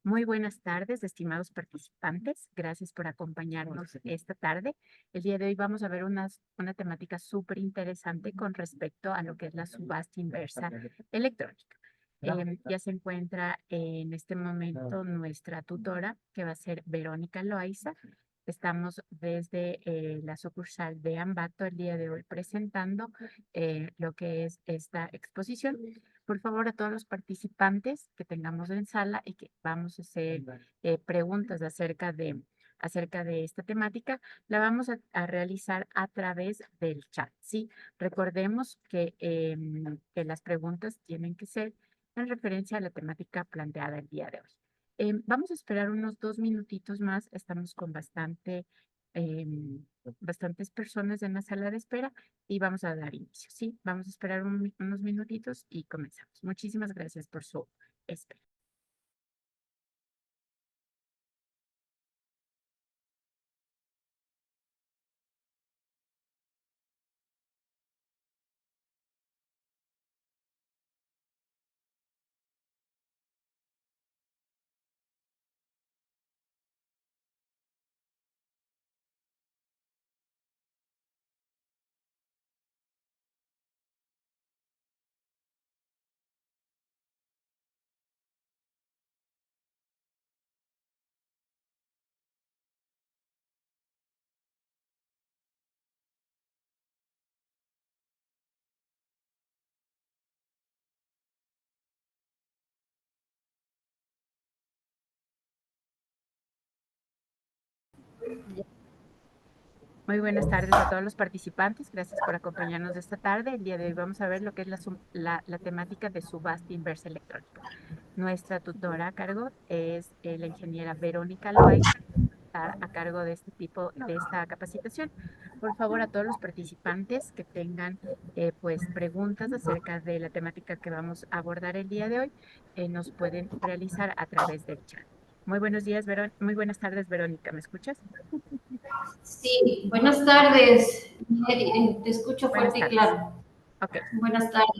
Muy buenas tardes, estimados participantes. Gracias por acompañarnos esta tarde. El día de hoy vamos a ver una temática súper interesante con respecto a lo que es la subasta inversa electrónica. Ya se encuentra en este momento nuestra tutora, que va a ser Verónica Loaiza. Estamos desde la sucursal de Ambato el día de hoy presentando lo que es esta exposición. Por favor, a todos los participantes que tengamos en sala y que vamos a hacer preguntas acerca de esta temática, la vamos a realizar a través del chat, ¿sí? Recordemos que las preguntas tienen que ser en referencia a la temática planteada el día de hoy. Vamos a esperar unos 2 minutitos más. Estamos con bastantes personas en la sala de espera y vamos a dar inicio, ¿sí? Vamos a esperar unos minutitos y comenzamos. Muchísimas gracias por su espera. Muy buenas tardes a todos los participantes. Gracias por acompañarnos esta tarde. El día de hoy vamos a ver lo que es la temática de subasta inversa electrónica. Nuestra tutora a cargo es la ingeniera Verónica Loaiza, a cargo de de esta capacitación. Por favor, a todos los participantes que tengan pues preguntas acerca de la temática que vamos a abordar el día de hoy, nos pueden realizar a través del chat. Muy buenos días, muy buenas tardes, Verónica. ¿Me escuchas? Sí, buenas tardes. Te escucho Buenas fuerte y tardes. claro. Ok. Buenas tardes.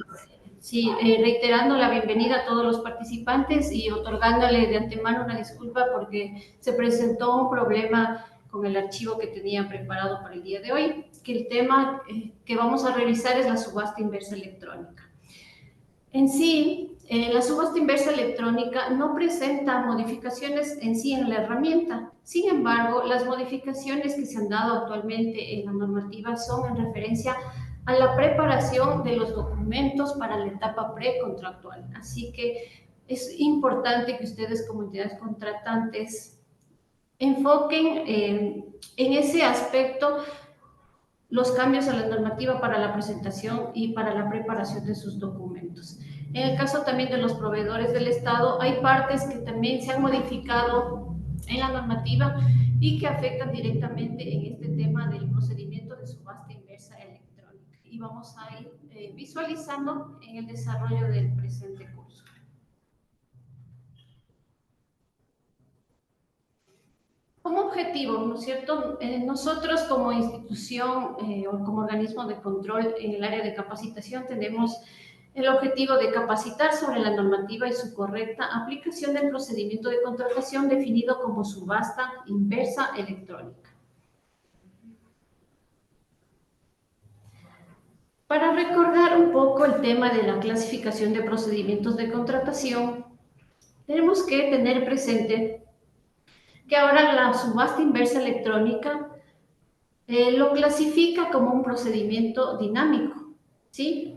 Sí, reiterando la bienvenida a todos los participantes y otorgándole de antemano una disculpa porque se presentó un problema con el archivo que tenía preparado para el día de hoy, que el tema que vamos a revisar es la subasta inversa electrónica. En sí, la subasta inversa electrónica no presenta modificaciones en sí en la herramienta. Sin embargo, las modificaciones que se han dado actualmente en la normativa son en referencia a la preparación de los documentos para la etapa precontractual. Así que es importante que ustedes como entidades contratantes enfoquen en ese aspecto los cambios a la normativa para la presentación y para la preparación de sus documentos. En el caso también de los proveedores del Estado, hay partes que también se han modificado en la normativa y que afectan directamente en este tema del procedimiento de subasta inversa electrónica. Y vamos a ir visualizando en el desarrollo del presente curso. Como objetivo, ¿no es cierto? Nosotros como institución o como organismo de control en el área de capacitación tenemos el objetivo de capacitar sobre la normativa y su correcta aplicación del procedimiento de contratación definido como subasta inversa electrónica. Para recordar un poco el tema de la clasificación de procedimientos de contratación, tenemos que tener presente que ahora la subasta inversa electrónica lo clasifica como un procedimiento dinámico, ¿sí?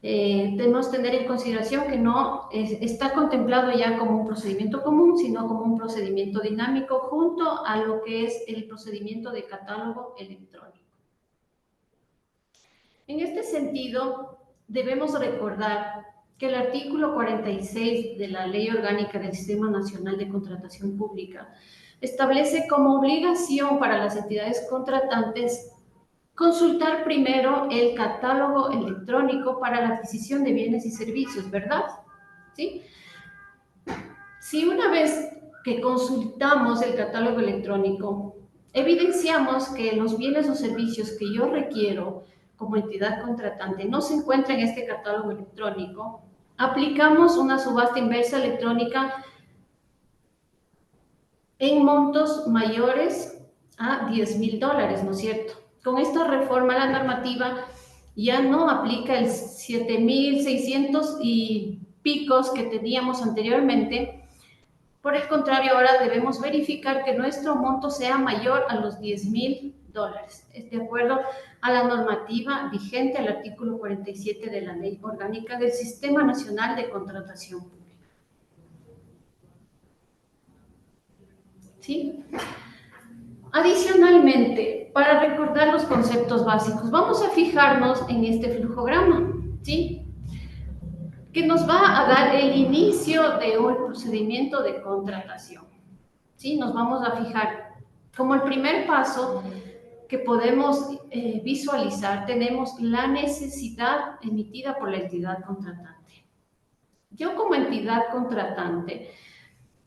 Debemos tener en consideración que no está contemplado ya como un procedimiento común, sino como un procedimiento dinámico junto a lo que es el procedimiento de catálogo electrónico. En este sentido, debemos recordar que el artículo 46 de la Ley Orgánica del Sistema Nacional de Contratación Pública establece como obligación para las entidades contratantes consultar primero el catálogo electrónico para la adquisición de bienes y servicios, ¿verdad? ¿Sí? Si una vez que consultamos el catálogo electrónico, evidenciamos que los bienes o servicios que yo requiero como entidad contratante no se encuentran en este catálogo electrónico, aplicamos una subasta inversa electrónica en montos mayores a $10,000, ¿no es cierto? Con esta reforma a la normativa ya no aplica el 7,600 y picos que teníamos anteriormente. Por el contrario, ahora debemos verificar que nuestro monto sea mayor a los $10,000, de acuerdo a la normativa vigente al artículo 47 de la Ley Orgánica del Sistema Nacional de Contratación Pública. ¿Sí? Adicionalmente, para recordar los conceptos básicos, vamos a fijarnos en este flujograma, ¿sí? Que nos va a dar el inicio de un procedimiento de contratación, ¿sí? Nos vamos a fijar como el primer paso que podemos visualizar, tenemos la necesidad emitida por la entidad contratante. Yo como entidad contratante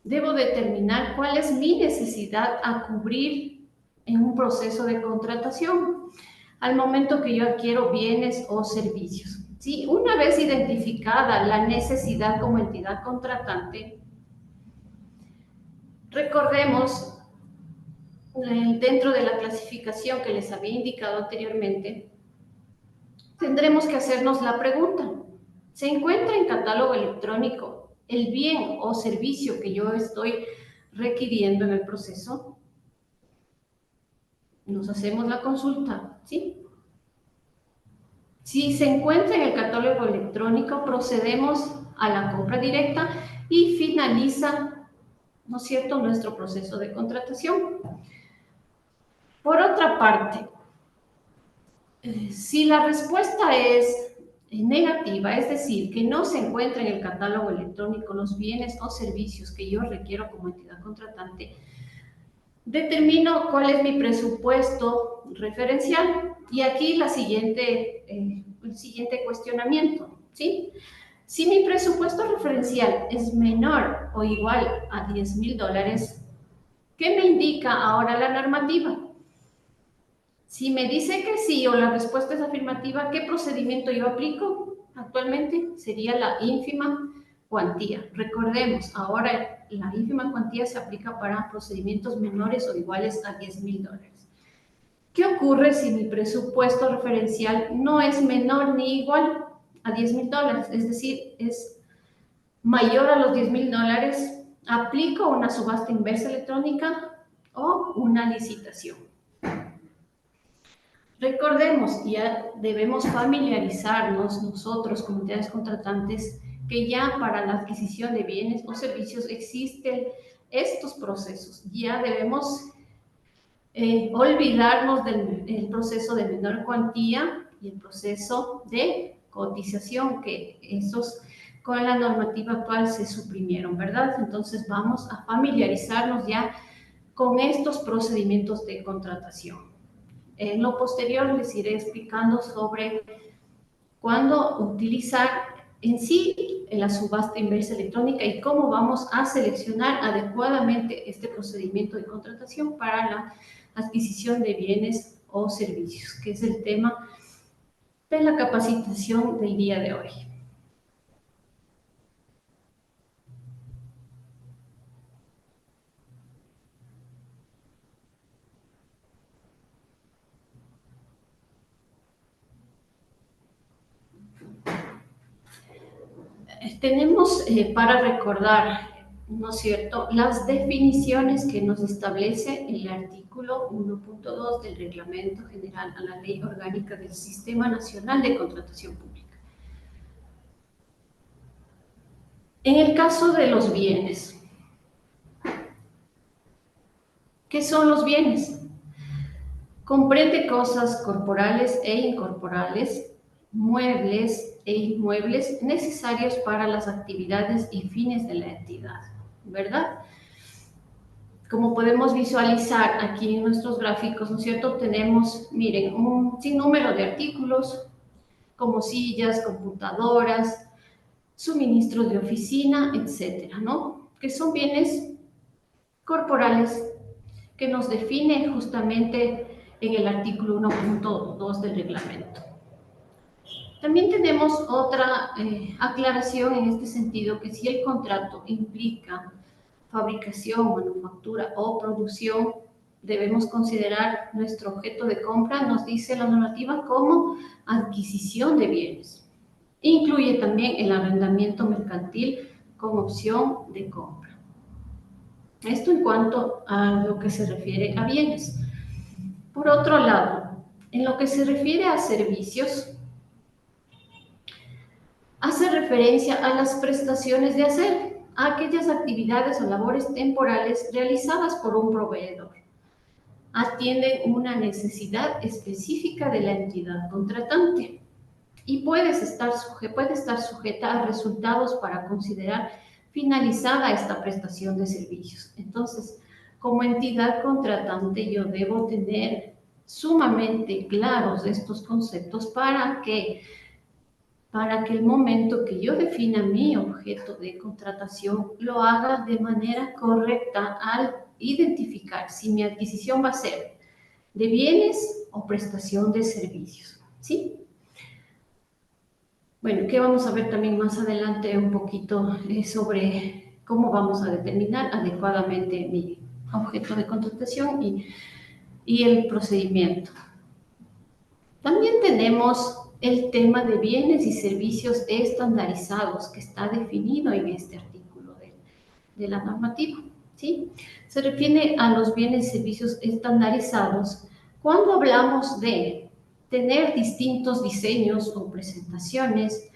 debo determinar cuál es mi necesidad a cubrir en un proceso de contratación al momento que yo adquiero bienes o servicios. ¿Sí? Una vez identificada la necesidad como entidad contratante, recordemos dentro de la clasificación que les había indicado anteriormente, tendremos que hacernos la pregunta: ¿se encuentra en catálogo electrónico el bien o servicio que yo estoy requiriendo en el proceso? Nos hacemos la consulta, ¿sí? Si se encuentra en el catálogo electrónico, procedemos a la compra directa y finaliza, ¿no es cierto?, nuestro proceso de contratación. Por otra parte, si la respuesta es negativa, es decir, que no se encuentra en el catálogo electrónico los bienes o servicios que yo requiero como entidad contratante, determino cuál es mi presupuesto referencial. Y aquí el siguiente cuestionamiento, ¿sí? Si mi presupuesto referencial es menor o igual a $10,000, ¿qué me indica ahora la normativa? Si me dice que sí o la respuesta es afirmativa, ¿qué procedimiento yo aplico? Actualmente sería la ínfima cuantía. Recordemos, ahora la ínfima cuantía se aplica para procedimientos menores o iguales a $10,000. ¿Qué ocurre si mi presupuesto referencial no es menor ni igual a $10,000? Es decir, es mayor a los $10,000. ¿Aplico una subasta inversa electrónica o una licitación? Recordemos, ya debemos familiarizarnos nosotros como entidades contratantes que ya para la adquisición de bienes o servicios existen estos procesos. Ya debemos olvidarnos del proceso de menor cuantía y el proceso de cotización, que esos con la normativa actual se suprimieron, ¿verdad? Entonces vamos a familiarizarnos ya con estos procedimientos de contratación. En lo posterior les iré explicando sobre cuándo utilizar en sí la subasta inversa electrónica y cómo vamos a seleccionar adecuadamente este procedimiento de contratación para la adquisición de bienes o servicios, que es el tema de la capacitación del día de hoy. Tenemos para recordar, ¿no es cierto?, las definiciones que nos establece el artículo 1.2 del Reglamento General a la Ley Orgánica del Sistema Nacional de Contratación Pública. En el caso de los bienes, ¿qué son los bienes? Comprende cosas corporales e incorporales, muebles e inmuebles necesarios para las actividades y fines de la entidad, ¿verdad? Como podemos visualizar aquí en nuestros gráficos, ¿no es cierto? Tenemos, miren, un sinnúmero de artículos como sillas, computadoras, suministros de oficina, etcétera, ¿no? Que son bienes corporales que nos define justamente en el artículo 1.2 del reglamento. También tenemos otra aclaración en este sentido, que si el contrato implica fabricación, manufactura o producción, debemos considerar nuestro objeto de compra, nos dice la normativa, como adquisición de bienes. Incluye también el arrendamiento mercantil con opción de compra. Esto en cuanto a lo que se refiere a bienes. Por otro lado, en lo que se refiere a servicios, hace referencia a las prestaciones de hacer, a aquellas actividades o labores temporales realizadas por un proveedor. Atienden una necesidad específica de la entidad contratante y puede estar sujeta a resultados para considerar finalizada esta prestación de servicios. Entonces, como entidad contratante, yo debo tener sumamente claros estos conceptos para que el momento que yo defina mi objeto de contratación, lo haga de manera correcta al identificar si mi adquisición va a ser de bienes o prestación de servicios, ¿sí? Bueno, que vamos a ver también más adelante un poquito sobre cómo vamos a determinar adecuadamente mi objeto de contratación y el procedimiento. También tenemos el tema de bienes y servicios estandarizados que está definido en este artículo de la normativa, ¿sí? Se refiere a los bienes y servicios estandarizados cuando hablamos de tener distintos diseños o presentaciones,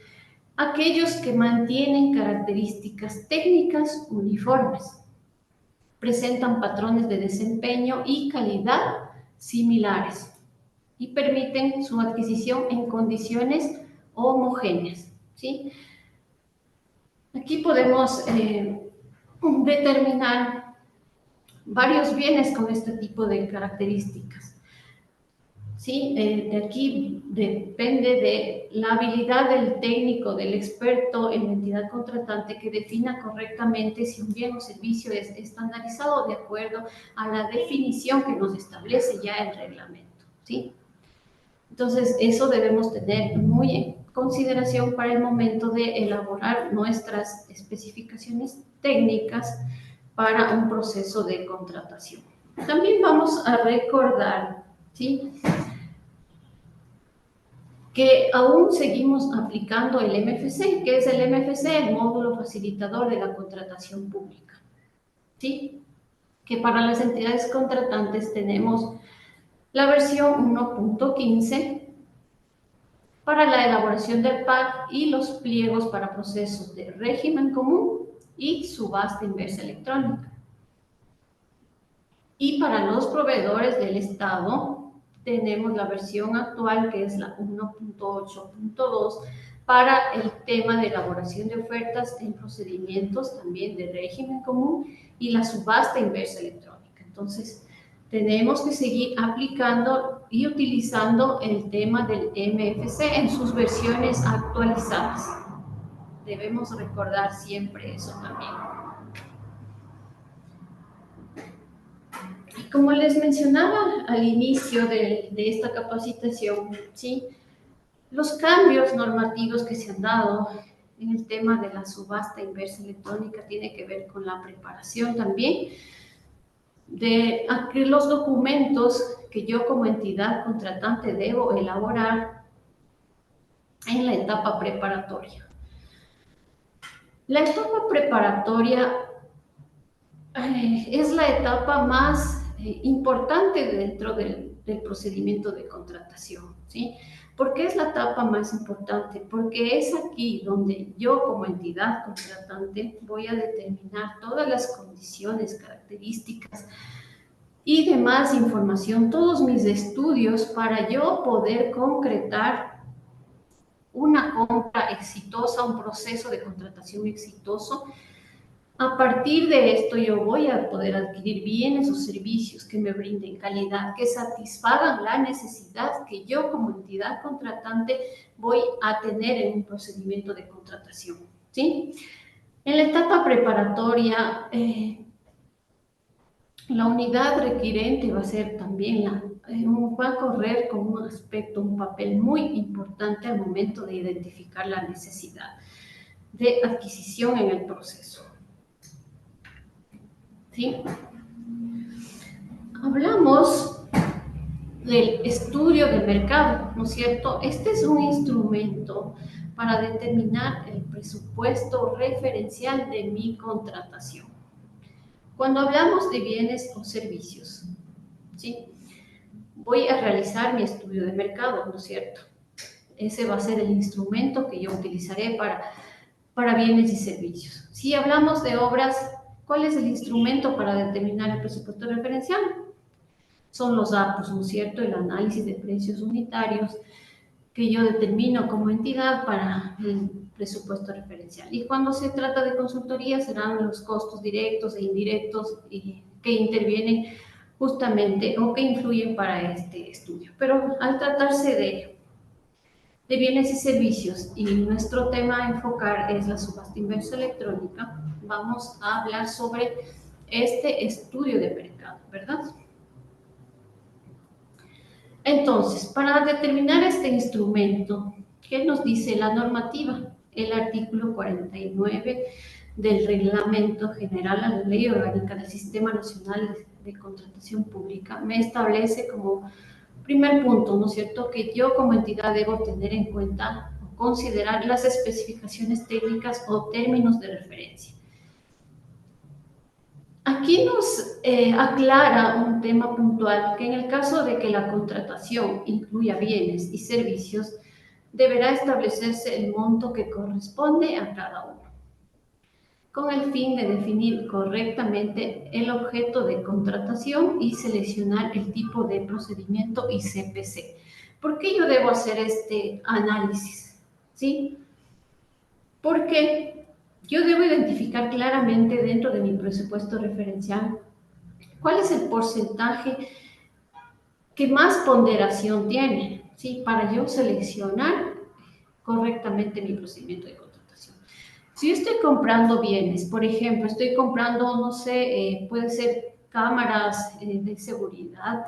aquellos que mantienen características técnicas uniformes, presentan patrones de desempeño y calidad similares y permiten su adquisición en condiciones homogéneas, ¿sí? Aquí podemos determinar varios bienes con este tipo de características, ¿sí? De aquí depende de la habilidad del técnico, del experto en la entidad contratante que defina correctamente si un bien o servicio es estandarizado de acuerdo a la definición que nos establece ya el reglamento, ¿sí? Entonces, eso debemos tener muy en consideración para el momento de elaborar nuestras especificaciones técnicas para un proceso de contratación. También vamos a recordar, ¿sí?, que aún seguimos aplicando el MFC. ¿Qué es el MFC? El módulo facilitador de la contratación pública, ¿sí? Que para las entidades contratantes tenemos la versión 1.15 para la elaboración del PAC y los pliegos para procesos de régimen común y subasta inversa electrónica. Y para los proveedores del Estado tenemos la versión actual, que es la 1.8.2, para el tema de elaboración de ofertas en procedimientos también de régimen común y la subasta inversa electrónica. Entonces, tenemos que seguir aplicando y utilizando el tema del MFC en sus versiones actualizadas. Debemos recordar siempre eso también. Y como les mencionaba al inicio de esta capacitación, ¿sí?, los cambios normativos que se han dado en el tema de la subasta inversa electrónica tiene que ver con la preparación también de los documentos que yo como entidad contratante debo elaborar en la etapa preparatoria. La etapa preparatoria es la etapa más importante dentro del procedimiento de contratación, ¿sí? ¿Por qué es la etapa más importante? Porque es aquí donde yo como entidad contratante voy a determinar todas las condiciones, características y demás información, todos mis estudios para yo poder concretar una compra exitosa, un proceso de contratación exitoso. A partir de esto yo voy a poder adquirir bienes o servicios que me brinden calidad, que satisfagan la necesidad que yo como entidad contratante voy a tener en un procedimiento de contratación, ¿sí? En la etapa preparatoria, la unidad requirente va a ser también va a correr con un aspecto, un papel muy importante al momento de identificar la necesidad de adquisición en el proceso. ¿sí? Hablamos del estudio de mercado, ¿no es cierto? Este es un instrumento para determinar el presupuesto referencial de mi contratación. Cuando hablamos de bienes o servicios, ¿sí? Voy a realizar mi estudio de mercado, ¿no es cierto? Ese va a ser el instrumento que yo utilizaré para bienes y servicios. Si hablamos de obras, ¿cuál es el instrumento para determinar el presupuesto referencial? Son los datos, ¿no es cierto? El análisis de precios unitarios que yo determino como entidad para el presupuesto referencial. Y cuando se trata de consultoría serán los costos directos e indirectos que intervienen justamente o que influyen para este estudio. Pero al tratarse de bienes y servicios y nuestro tema a enfocar es la subasta inversa electrónica, vamos a hablar sobre este estudio de mercado, ¿verdad? Entonces, para determinar este instrumento, ¿qué nos dice la normativa? El artículo 49 del Reglamento General a la Ley Orgánica del Sistema Nacional de Contratación Pública me establece como primer punto, ¿no es cierto?, que yo como entidad debo tener en cuenta o considerar las especificaciones técnicas o términos de referencia. Aquí nos aclara un tema puntual que en el caso de que la contratación incluya bienes y servicios, deberá establecerse el monto que corresponde a cada uno, con el fin de definir correctamente el objeto de contratación y seleccionar el tipo de procedimiento y CPC. ¿Por qué yo debo hacer este análisis? ¿Sí? Porque yo debo identificar claramente dentro de mi presupuesto referencial cuál es el porcentaje que más ponderación tiene, ¿sí? Para yo seleccionar correctamente mi procedimiento de contratación. Si yo estoy comprando bienes, por ejemplo, estoy comprando, no sé, puede ser cámaras de seguridad,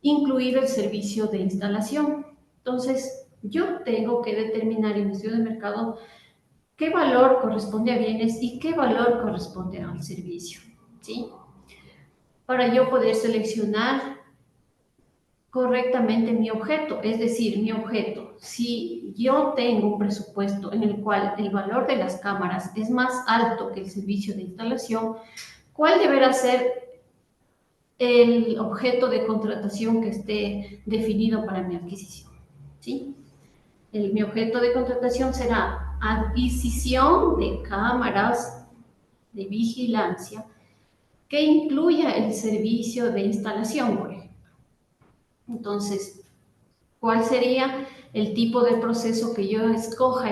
incluido el servicio de instalación. Entonces, yo tengo que determinar en mi estudio de mercado qué valor corresponde a bienes y qué valor corresponde al servicio, ¿sí? Para yo poder seleccionar correctamente mi objeto, es decir, mi objeto. Si yo tengo un presupuesto en el cual el valor de las cámaras es más alto que el servicio de instalación, ¿cuál deberá ser el objeto de contratación que esté definido para mi adquisición? ¿Sí? Mi objeto de contratación será adquisición de cámaras de vigilancia que incluya el servicio de instalación, por ejemplo. Entonces, ¿cuál sería el tipo de proceso que yo escoja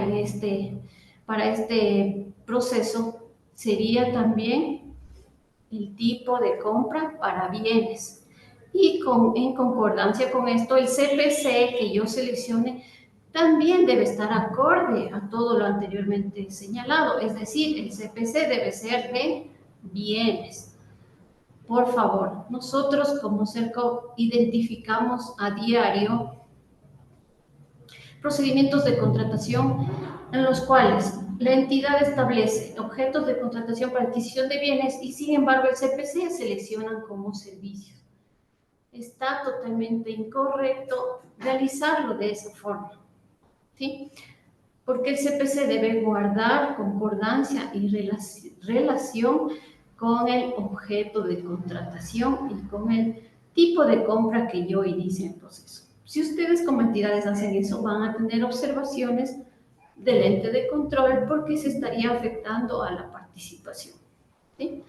para este proceso? Sería también el tipo de compra para bienes. Y en concordancia con esto, el CPC que yo seleccione también debe estar acorde a todo lo anteriormente señalado. Es decir, el CPC debe ser de bienes. Por favor, nosotros como CERCO identificamos a diario procedimientos de contratación en los cuales la entidad establece objetos de contratación para adquisición de bienes y sin embargo el CPC seleccionan como servicios. Está totalmente incorrecto realizarlo de esa forma, ¿sí? Porque el CPC debe guardar concordancia y relación con el objeto de contratación y con el tipo de compra que yo inicie en el proceso. Si ustedes como entidades hacen eso, van a tener observaciones del ente de control porque se estaría afectando a la participación, ¿sí?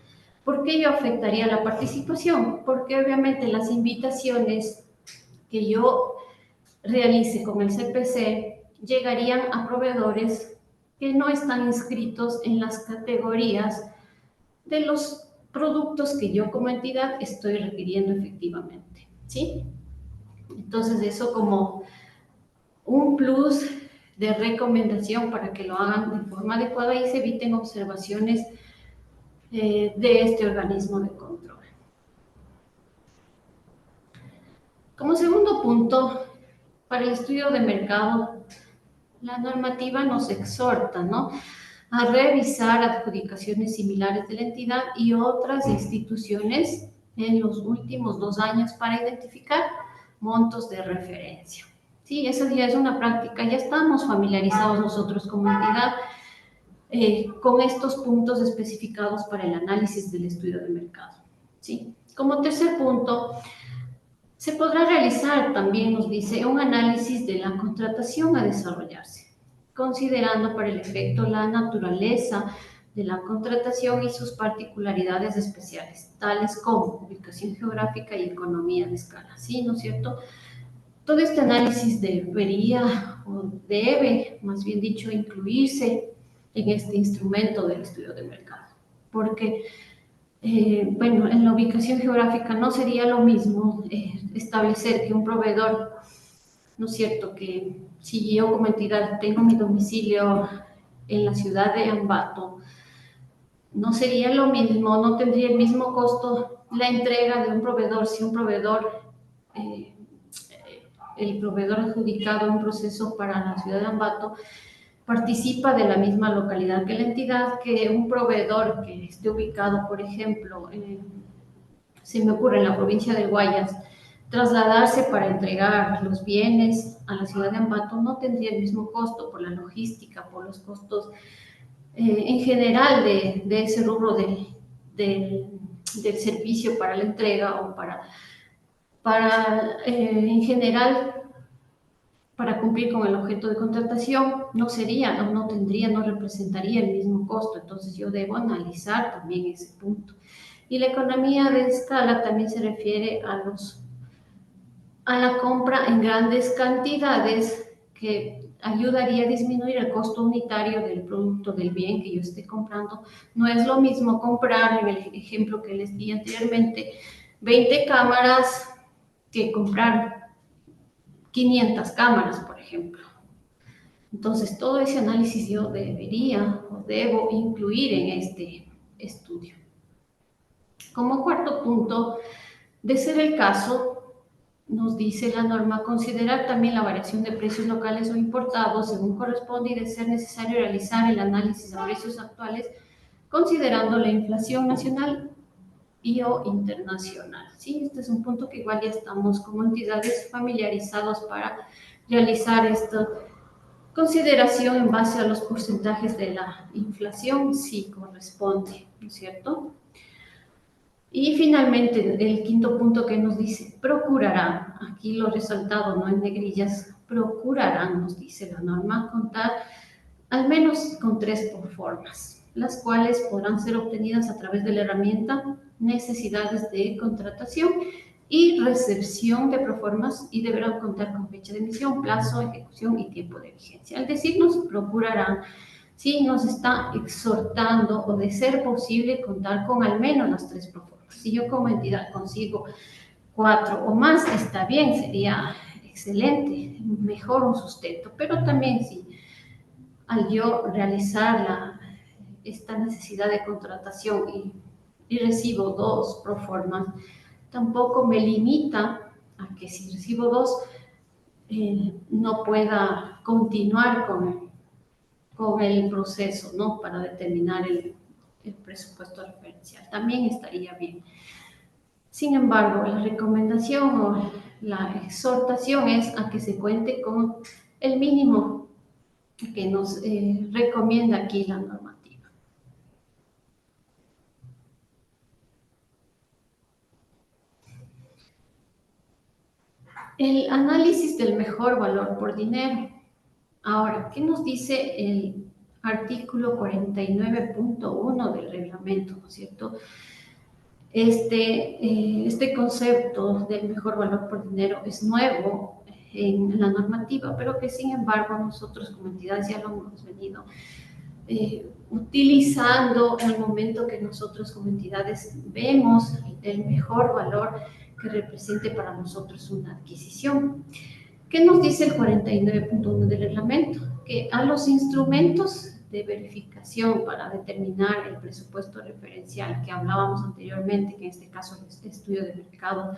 ¿Por qué yo afectaría la participación? Porque obviamente las invitaciones que yo realice con el CPC llegarían a proveedores que no están inscritos en las categorías de los productos que yo como entidad estoy requiriendo efectivamente, ¿sí? Entonces eso como un plus de recomendación para que lo hagan de forma adecuada y se eviten observaciones de este organismo de control. Como segundo punto, para el estudio de mercado, la normativa nos exhorta, ¿no?, a revisar adjudicaciones similares de la entidad y otras instituciones en los últimos 2 años para identificar montos de referencia. Sí, esa ya es una práctica, ya estamos familiarizados nosotros como entidad con estos puntos especificados para el análisis del estudio de mercado. ¿Sí? Como tercer punto, se podrá realizar, también nos dice, un análisis de la contratación a desarrollarse, considerando para el efecto la naturaleza de la contratación y sus particularidades especiales, tales como ubicación geográfica y economía de escala. ¿Sí? ¿No es cierto? Todo este análisis debería, o debe, más bien dicho, incluirse en este instrumento del estudio de mercado, porque bueno, en la ubicación geográfica no sería lo mismo establecer que un proveedor, ¿no es cierto?, que si yo como entidad tengo mi domicilio en la ciudad de Ambato, no sería lo mismo, no tendría el mismo costo la entrega de un proveedor si un proveedor, el proveedor adjudicado en un proceso para la ciudad de Ambato participa de la misma localidad que la entidad, que un proveedor que esté ubicado, por ejemplo, se me ocurre en la provincia de Guayas, trasladarse para entregar los bienes a la ciudad de Ambato no tendría el mismo costo por la logística, por los costos en general de ese rubro del servicio para la entrega o para en general para cumplir con el objeto de contratación, no sería, no tendría, no representaría el mismo costo. Entonces yo debo analizar también ese punto. Y la economía de escala también se refiere a la compra en grandes cantidades que ayudaría a disminuir el costo unitario del producto, del bien que yo esté comprando. No es lo mismo comprar, en el ejemplo que les di anteriormente, 20 cámaras que comprar 500 cámaras, por ejemplo. Entonces, todo ese análisis yo debería o debo incluir en este estudio. Como cuarto punto, de ser el caso, nos dice la norma, considerar también la variación de precios locales o importados según corresponde y de ser necesario realizar el análisis de precios actuales considerando la inflación nacional y o internacional. ¿Sí? Este es un punto que igual ya estamos como entidades familiarizados para realizar esta consideración en base a los porcentajes de la inflación, sí corresponde, ¿no es cierto? Y finalmente, el quinto punto que nos dice, procurarán, aquí lo resaltado, no en negrillas, procurarán, nos dice la norma, contar al menos con 3 proformas, las cuales podrán ser obtenidas a través de la herramienta necesidades de contratación y recepción de proformas y deberán contar con fecha de emisión, plazo, ejecución y tiempo de vigencia. Al decir nos procurarán, sí, nos está exhortando o de ser posible contar con al menos las 3 proformas. Si yo como entidad consigo 4 o más, está bien, sería excelente, mejor un sustento, pero también si al yo realizar esta necesidad de contratación y recibo 2 proformas, tampoco me limita a que si recibo 2 no pueda continuar con el proceso, ¿no? Para determinar el presupuesto referencial. También estaría bien. Sin embargo, la recomendación o la exhortación es a que se cuente con el mínimo que nos recomienda aquí la normativa. El análisis del mejor valor por dinero. Ahora, ¿qué nos dice el artículo 49.1 del reglamento, ¿no es cierto? Este concepto del mejor valor por dinero es nuevo en la normativa, pero que sin embargo nosotros como entidades ya lo hemos venido utilizando en el momento que nosotros como entidades vemos el mejor valor que represente para nosotros una adquisición. ¿Qué nos dice el 49.1 del reglamento? Que a los instrumentos de verificación para determinar el presupuesto referencial que hablábamos anteriormente, que en este caso es este estudio de mercado,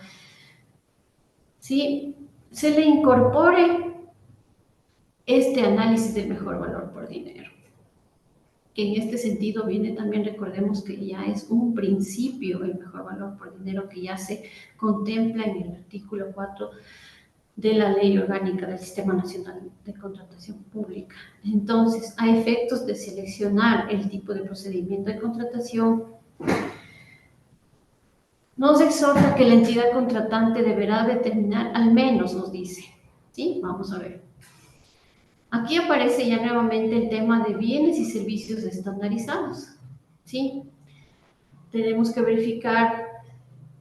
¿sí? Se le incorpore este análisis del mejor valor por dinero. que en este sentido viene también, recordemos que ya es un principio el mejor valor por dinero que ya se contempla en el artículo 4 de la Ley Orgánica del Sistema Nacional de Contratación Pública. Entonces, a efectos de seleccionar el tipo de procedimiento de contratación, nos exhorta que la entidad contratante deberá determinar, al menos nos dice, ¿sí? Vamos a ver. Aquí aparece ya nuevamente el tema de bienes y servicios estandarizados, ¿sí? Tenemos que verificar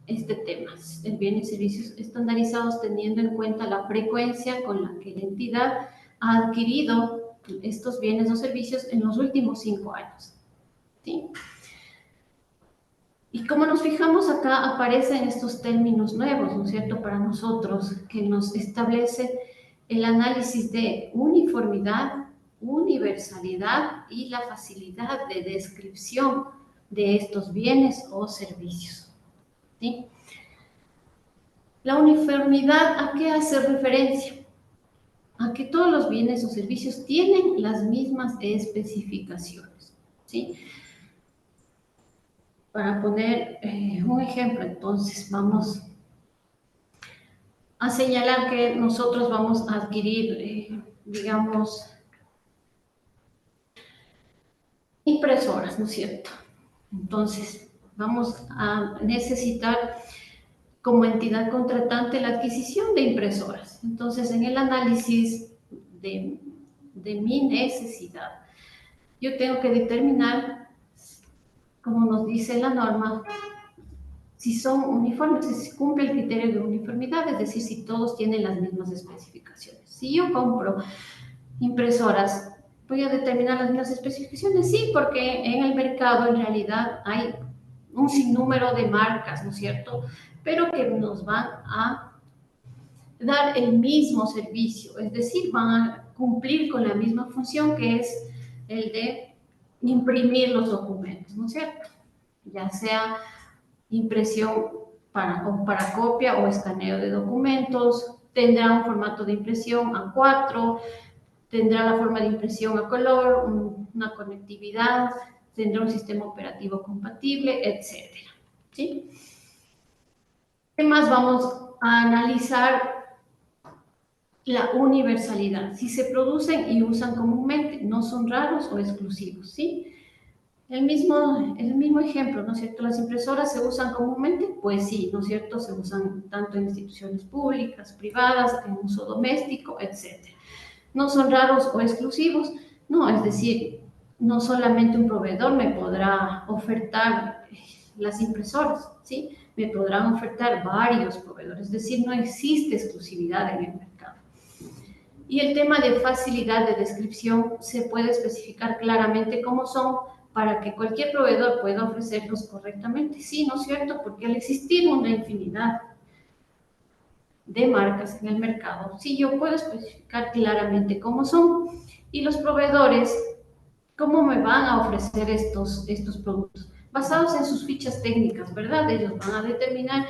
este tema, el bienes y servicios estandarizados, teniendo en cuenta la frecuencia con la que la entidad ha adquirido estos bienes o servicios en los últimos 5 años, ¿sí? Y como nos fijamos acá, aparecen estos términos nuevos, ¿no es cierto?, para nosotros, que nos establece el análisis de uniformidad, universalidad y la facilidad de descripción de estos bienes o servicios, ¿sí? La uniformidad, ¿a qué hace referencia? A que todos los bienes o servicios tienen las mismas especificaciones, ¿sí? Para poner un ejemplo, entonces, vamos a señalar que nosotros vamos a adquirir, digamos, impresoras, ¿no es cierto? Entonces, vamos a necesitar como entidad contratante la adquisición de impresoras. Entonces, en el análisis de mi necesidad, yo tengo que determinar, como nos dice la norma, si son uniformes, si cumple el criterio de uniformidad, es decir, si todos tienen las mismas especificaciones. Si yo compro impresoras, ¿voy a determinar las mismas especificaciones? Sí, porque en el mercado en realidad hay un sinnúmero de marcas, ¿no es cierto?, pero que nos van a dar el mismo servicio, es decir, van a cumplir con la misma función que es el de imprimir los documentos, ¿no es cierto? Ya sea impresión para copia o escaneo de documentos, tendrá un formato de impresión A4, tendrá la forma de impresión a color, una conectividad, tendrá un sistema operativo compatible, etcétera, ¿sí? ¿Qué más vamos a analizar? La universalidad, si se producen y usan comúnmente, no son raros o exclusivos, ¿sí? El mismo ejemplo, ¿no es cierto? ¿Las impresoras se usan comúnmente? Pues sí, ¿no es cierto? Se usan tanto en instituciones públicas, privadas, en uso doméstico, etc. ¿No son raros o exclusivos? No, es decir, no solamente un proveedor me podrá ofertar las impresoras, ¿sí? Me podrán ofertar varios proveedores, es decir, no existe exclusividad en el mercado. Y el tema de facilidad de descripción se puede especificar claramente cómo son para que cualquier proveedor pueda ofrecerlos correctamente. Sí, ¿no es cierto? Porque al existir una infinidad de marcas en el mercado, sí, yo puedo especificar claramente cómo son y los proveedores, cómo me van a ofrecer estos productos, basados en sus fichas técnicas, ¿verdad? Ellos van a determinar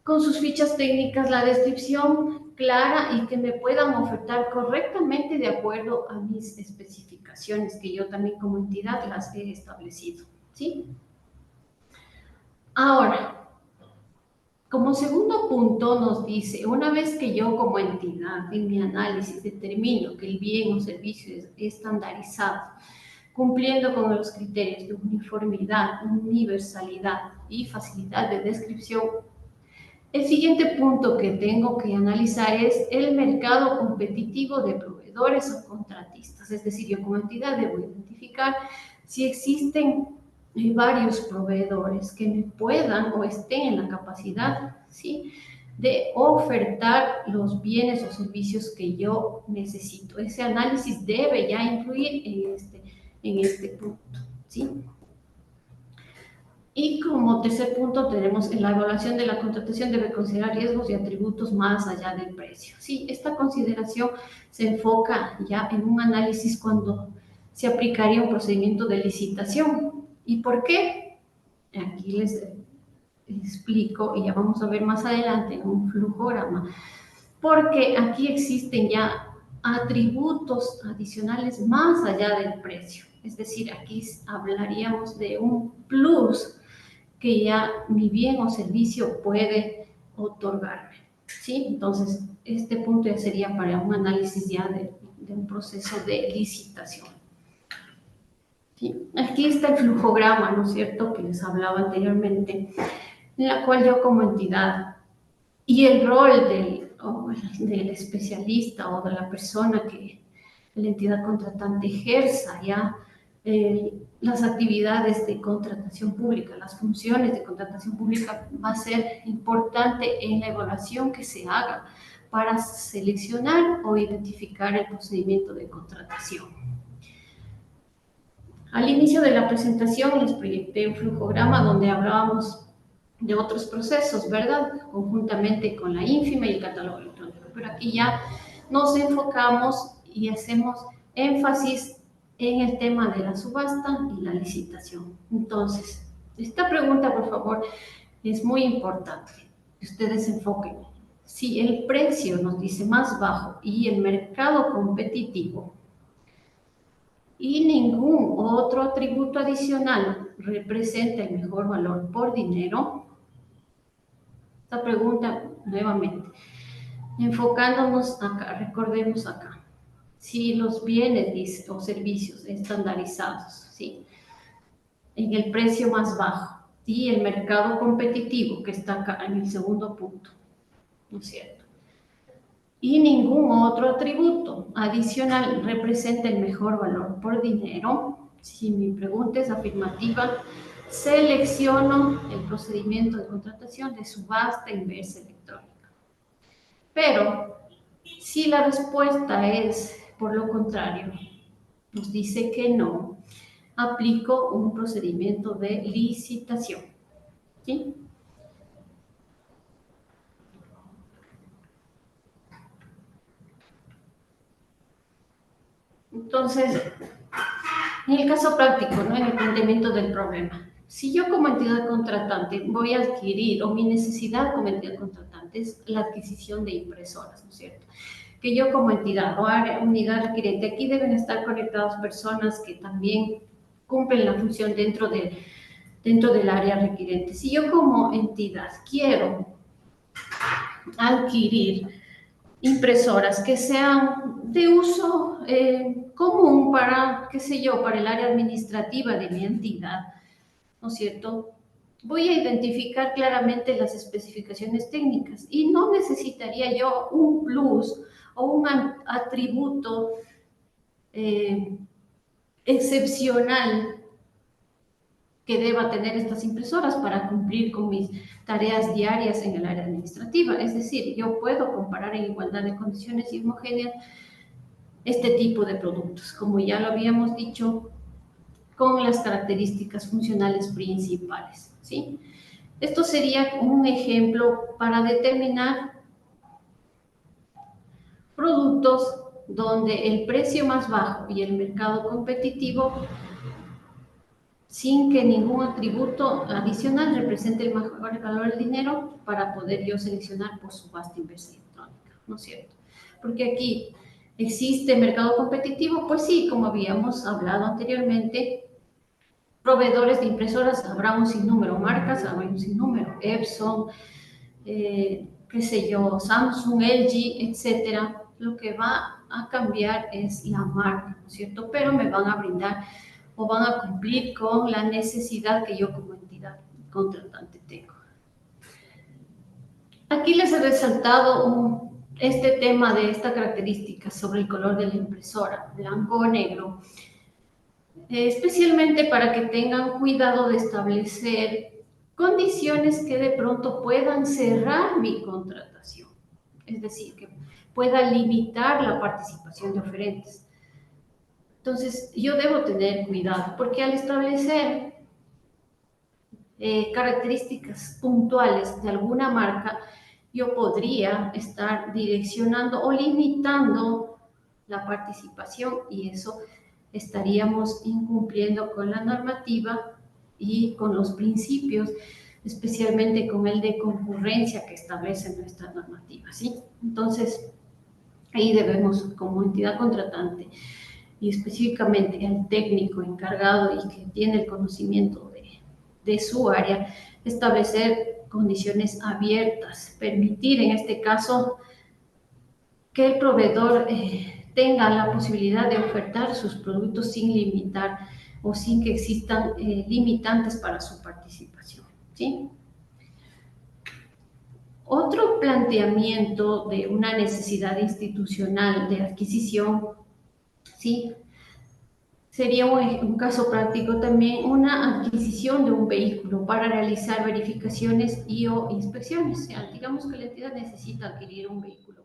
con sus fichas técnicas la descripción clara y que me puedan ofertar correctamente de acuerdo a mis especificaciones que yo también como entidad las he establecido, ¿sí? Ahora, como segundo punto nos dice, una vez que yo como entidad en mi análisis determino que el bien o servicio es estandarizado, cumpliendo con los criterios de uniformidad, universalidad y facilidad de descripción, el siguiente punto que tengo que analizar es el mercado competitivo de proveedores o contratistas. Es decir, yo como entidad debo identificar si existen varios proveedores que me puedan o estén en la capacidad, ¿sí?, de ofertar los bienes o servicios que yo necesito. Ese análisis debe ya incluir en este punto, ¿sí? Y como tercer punto tenemos en la evaluación de la contratación debe considerar riesgos y atributos más allá del precio. Sí, esta consideración se enfoca ya en un análisis cuando se aplicaría un procedimiento de licitación. ¿Y por qué? Aquí les explico y ya vamos a ver más adelante en un flujograma. Porque aquí existen ya atributos adicionales más allá del precio. Es decir, aquí hablaríamos de un plus que ya mi bien o servicio puede otorgarme, ¿sí? Entonces, este punto ya sería para un análisis ya de un proceso de licitación. ¿Sí? Aquí está el flujograma, ¿no es cierto?, que les hablaba anteriormente, en la cual yo como entidad y el rol del especialista o de la persona que la entidad contratante ejerza ya las actividades de contratación pública, las funciones de contratación pública, va a ser importante en la evaluación que se haga para seleccionar o identificar el procedimiento de contratación. Al inicio de la presentación les proyecté un flujograma donde hablábamos de otros procesos, ¿verdad? Conjuntamente con la ínfima y el catálogo electrónico. Pero aquí ya nos enfocamos y hacemos énfasis en el tema de la subasta y la licitación. Entonces, esta pregunta, por favor, es muy importante que ustedes se enfoquen. Si el precio nos dice más bajo y el mercado competitivo y ningún otro atributo adicional representa el mejor valor por dinero, esta pregunta nuevamente, enfocándonos acá, recordemos acá, si los bienes o servicios estandarizados, ¿sí?, en el precio más bajo y el mercado competitivo que está acá en el segundo punto, ¿no es cierto?, y ningún otro atributo adicional representa el mejor valor por dinero, si mi pregunta es afirmativa, selecciono el procedimiento de contratación de subasta inversa electrónica. Pero si la respuesta es por lo contrario, nos dice que no, aplico un procedimiento de licitación, ¿sí? Entonces, en el caso práctico, ¿no?, en el planteamiento del problema, si yo como entidad contratante voy a adquirir, o mi necesidad como entidad contratante es la adquisición de impresoras, ¿no es cierto?, que yo como entidad o área, unidad requerente, aquí deben estar conectadas personas que también cumplen la función dentro del área requerente. Si yo como entidad quiero adquirir impresoras que sean de uso común para, qué sé yo, para el área administrativa de mi entidad, ¿no es cierto?, voy a identificar claramente las especificaciones técnicas y no necesitaría yo un plus o un atributo excepcional que deba tener estas impresoras para cumplir con mis tareas diarias en el área administrativa. Es decir, yo puedo comparar en igualdad de condiciones y homogéneas este tipo de productos, como ya lo habíamos dicho, con las características funcionales principales, ¿sí? Esto sería un ejemplo para determinar productos donde el precio más bajo y el mercado competitivo, sin que ningún atributo adicional represente el mejor valor del dinero, para poder yo seleccionar por subasta inversa electrónica, ¿no es cierto? Porque aquí existe mercado competitivo, pues sí, como habíamos hablado anteriormente, proveedores de impresoras habrá un sinnúmero, marcas habrá un sinnúmero, Epson, qué sé yo, Samsung, LG, etcétera. Lo que va a cambiar es la marca, ¿no es cierto? Pero me van a brindar o van a cumplir con la necesidad que yo como entidad contratante tengo. Aquí les he resaltado este tema de esta característica sobre el color de la impresora, blanco o negro, especialmente para que tengan cuidado de establecer condiciones que de pronto puedan cerrar mi contratación, es decir, que pueda limitar la participación de oferentes. Entonces, yo debo tener cuidado, porque al establecer características puntuales de alguna marca, yo podría estar direccionando o limitando la participación, y eso estaríamos incumpliendo con la normativa y con los principios, especialmente con el de concurrencia que establece nuestra normativa, ¿sí? Entonces, ahí debemos, como entidad contratante, y específicamente al técnico encargado y que tiene el conocimiento de su área, establecer condiciones abiertas, permitir en este caso que el proveedor tenga la posibilidad de ofertar sus productos sin limitar o sin que existan limitantes para su participación, ¿sí? Otro planteamiento de una necesidad institucional de adquisición, ¿sí? Sería un caso práctico también una adquisición de un vehículo para realizar verificaciones y o inspecciones. O sea, digamos que la entidad necesita adquirir un vehículo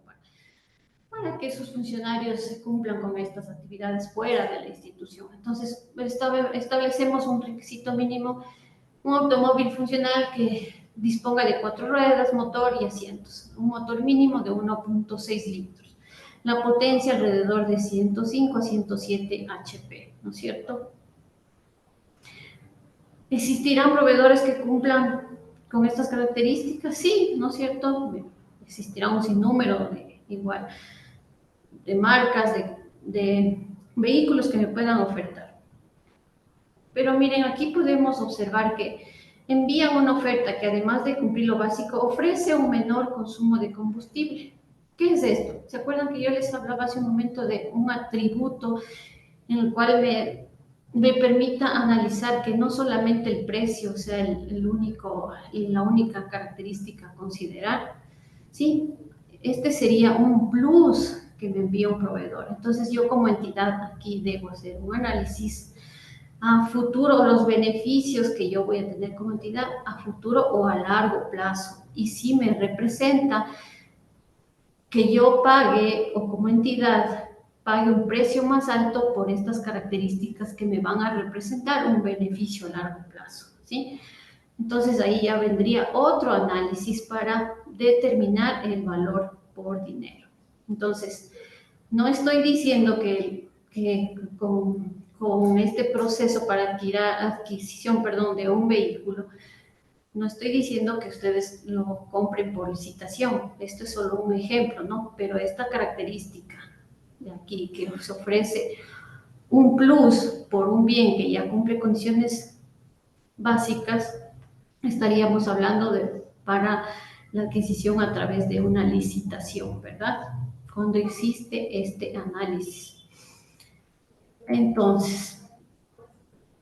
para que sus funcionarios cumplan con estas actividades fuera de la institución. Entonces, establecemos un requisito mínimo, un automóvil funcional que disponga de 4 ruedas, motor y asientos, un motor mínimo de 1.6 litros, la potencia alrededor de 105 a 107 HP, ¿no es cierto? ¿Existirán proveedores que cumplan con estas características? Sí, ¿no es cierto? Existirá un sinnúmero de marcas, de vehículos que me puedan ofertar. Pero miren, aquí podemos observar que envían una oferta que además de cumplir lo básico, ofrece un menor consumo de combustible. ¿Qué es esto? ¿Se acuerdan que yo les hablaba hace un momento de un atributo en el cual me permita analizar que no solamente el precio sea la única característica a considerar? ¿Sí? Este sería un plus que me envía un proveedor. Entonces yo como entidad aquí debo hacer un análisis a futuro, los beneficios que yo voy a tener como entidad a futuro o a largo plazo. Y si me representa que yo pague o como entidad pague un precio más alto por estas características que me van a representar un beneficio a largo plazo, ¿sí? Entonces ahí ya vendría otro análisis para determinar el valor por dinero. Entonces, no estoy diciendo que con este proceso para adquisición de un vehículo, no estoy diciendo que ustedes lo compren por licitación, esto es solo un ejemplo, ¿no? Pero esta característica de aquí que se ofrece un plus por un bien que ya cumple condiciones básicas, estaríamos hablando para la adquisición a través de una licitación, ¿verdad? Cuando existe este análisis. Entonces,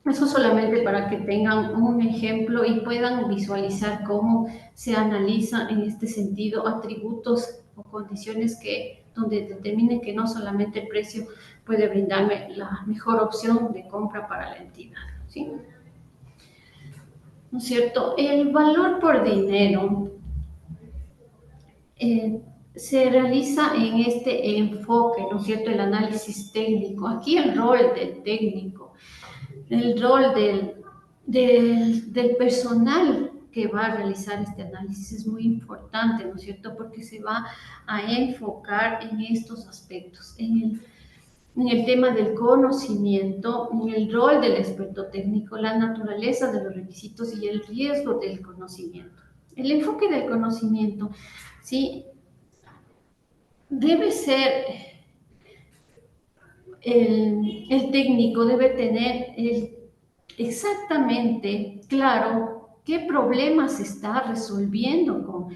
eso solamente para que tengan un ejemplo y puedan visualizar cómo se analiza en este sentido atributos o condiciones donde determinen que no solamente el precio puede brindarme la mejor opción de compra para la entidad, ¿sí? ¿No es cierto? El valor por dinero se realiza en este enfoque, ¿no es cierto? El análisis técnico. Aquí el rol del técnico, el rol del personal que va a realizar este análisis es muy importante, ¿no es cierto? Porque se va a enfocar en estos aspectos, en el tema del conocimiento, en el rol del experto técnico, la naturaleza de los requisitos y el riesgo del conocimiento. El enfoque del conocimiento, ¿sí? Debe ser, el técnico debe tener exactamente claro qué problemas se está resolviendo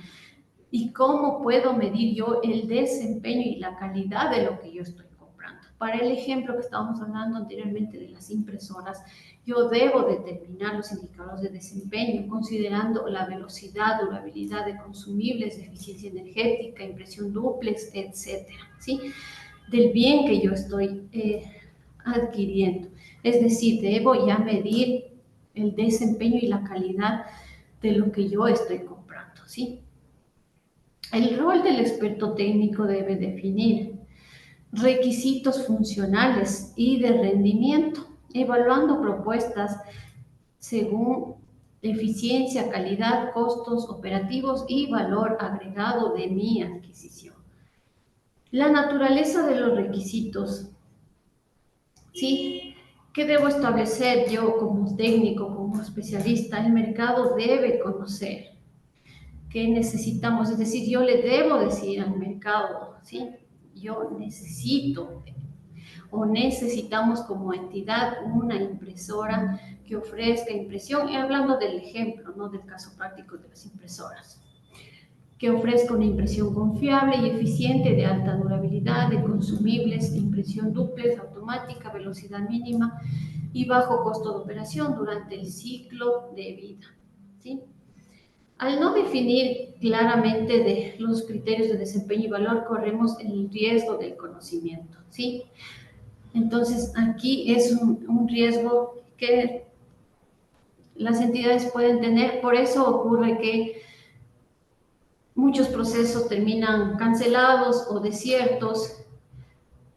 y cómo puedo medir yo el desempeño y la calidad de lo que yo estoy comprando. Para el ejemplo que estábamos hablando anteriormente de las impresoras, yo debo determinar los indicadores de desempeño considerando la velocidad, durabilidad de consumibles, eficiencia energética, impresión dúplex, etcétera, ¿sí? Del bien que yo estoy adquiriendo. Es decir, debo ya medir el desempeño y la calidad de lo que yo estoy comprando, ¿sí? El rol del experto técnico debe definir requisitos funcionales y de rendimiento, evaluando propuestas según eficiencia, calidad, costos operativos y valor agregado de mi adquisición. La naturaleza de los requisitos, ¿sí? ¿Qué debo establecer yo como técnico, como especialista? El mercado debe conocer qué necesitamos, es decir, yo le debo decir al mercado, ¿sí? Yo necesito o necesitamos como entidad una impresora que ofrezca impresión, y hablando del ejemplo, no del caso práctico de las impresoras, que ofrezca una impresión confiable y eficiente de alta durabilidad, de consumibles, de impresión dúplex, automática, velocidad mínima y bajo costo de operación durante el ciclo de vida, ¿sí? Al no definir claramente de los criterios de desempeño y valor, corremos el riesgo del conocimiento, ¿sí? Entonces, aquí es un riesgo que las entidades pueden tener, por eso ocurre que muchos procesos terminan cancelados o desiertos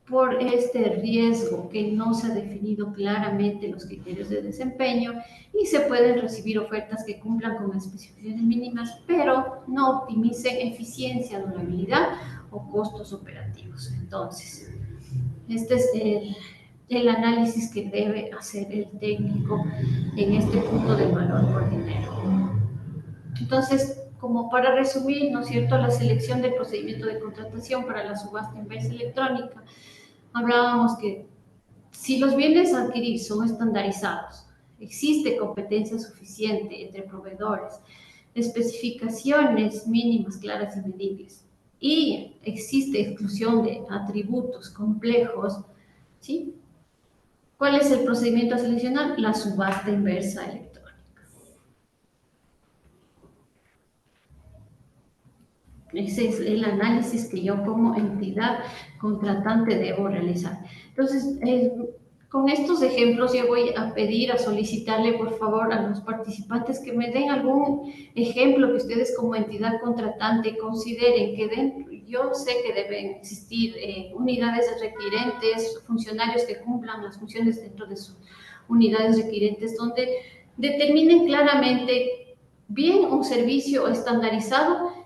por este riesgo que no se ha definido claramente los criterios de desempeño y se pueden recibir ofertas que cumplan con las especificaciones mínimas, pero no optimicen eficiencia, durabilidad o costos operativos. Entonces, este es el análisis que debe hacer el técnico en este punto del valor por dinero. Entonces, como para resumir, ¿no es cierto?, la selección del procedimiento de contratación para la subasta inversa electrónica, hablábamos que si los bienes a adquirir son estandarizados, existe competencia suficiente entre proveedores, especificaciones mínimas claras y medibles, y existe exclusión de atributos complejos, ¿sí? ¿Cuál es el procedimiento a seleccionar? La subasta inversa electrónica. Ese es el análisis que yo como entidad contratante debo realizar. Entonces, con estos ejemplos yo voy a pedir, a solicitarle por favor a los participantes que me den algún ejemplo que ustedes como entidad contratante consideren que dentro, yo sé que deben existir unidades requirentes, funcionarios que cumplan las funciones dentro de sus unidades requirentes, donde determinen claramente bien un servicio estandarizado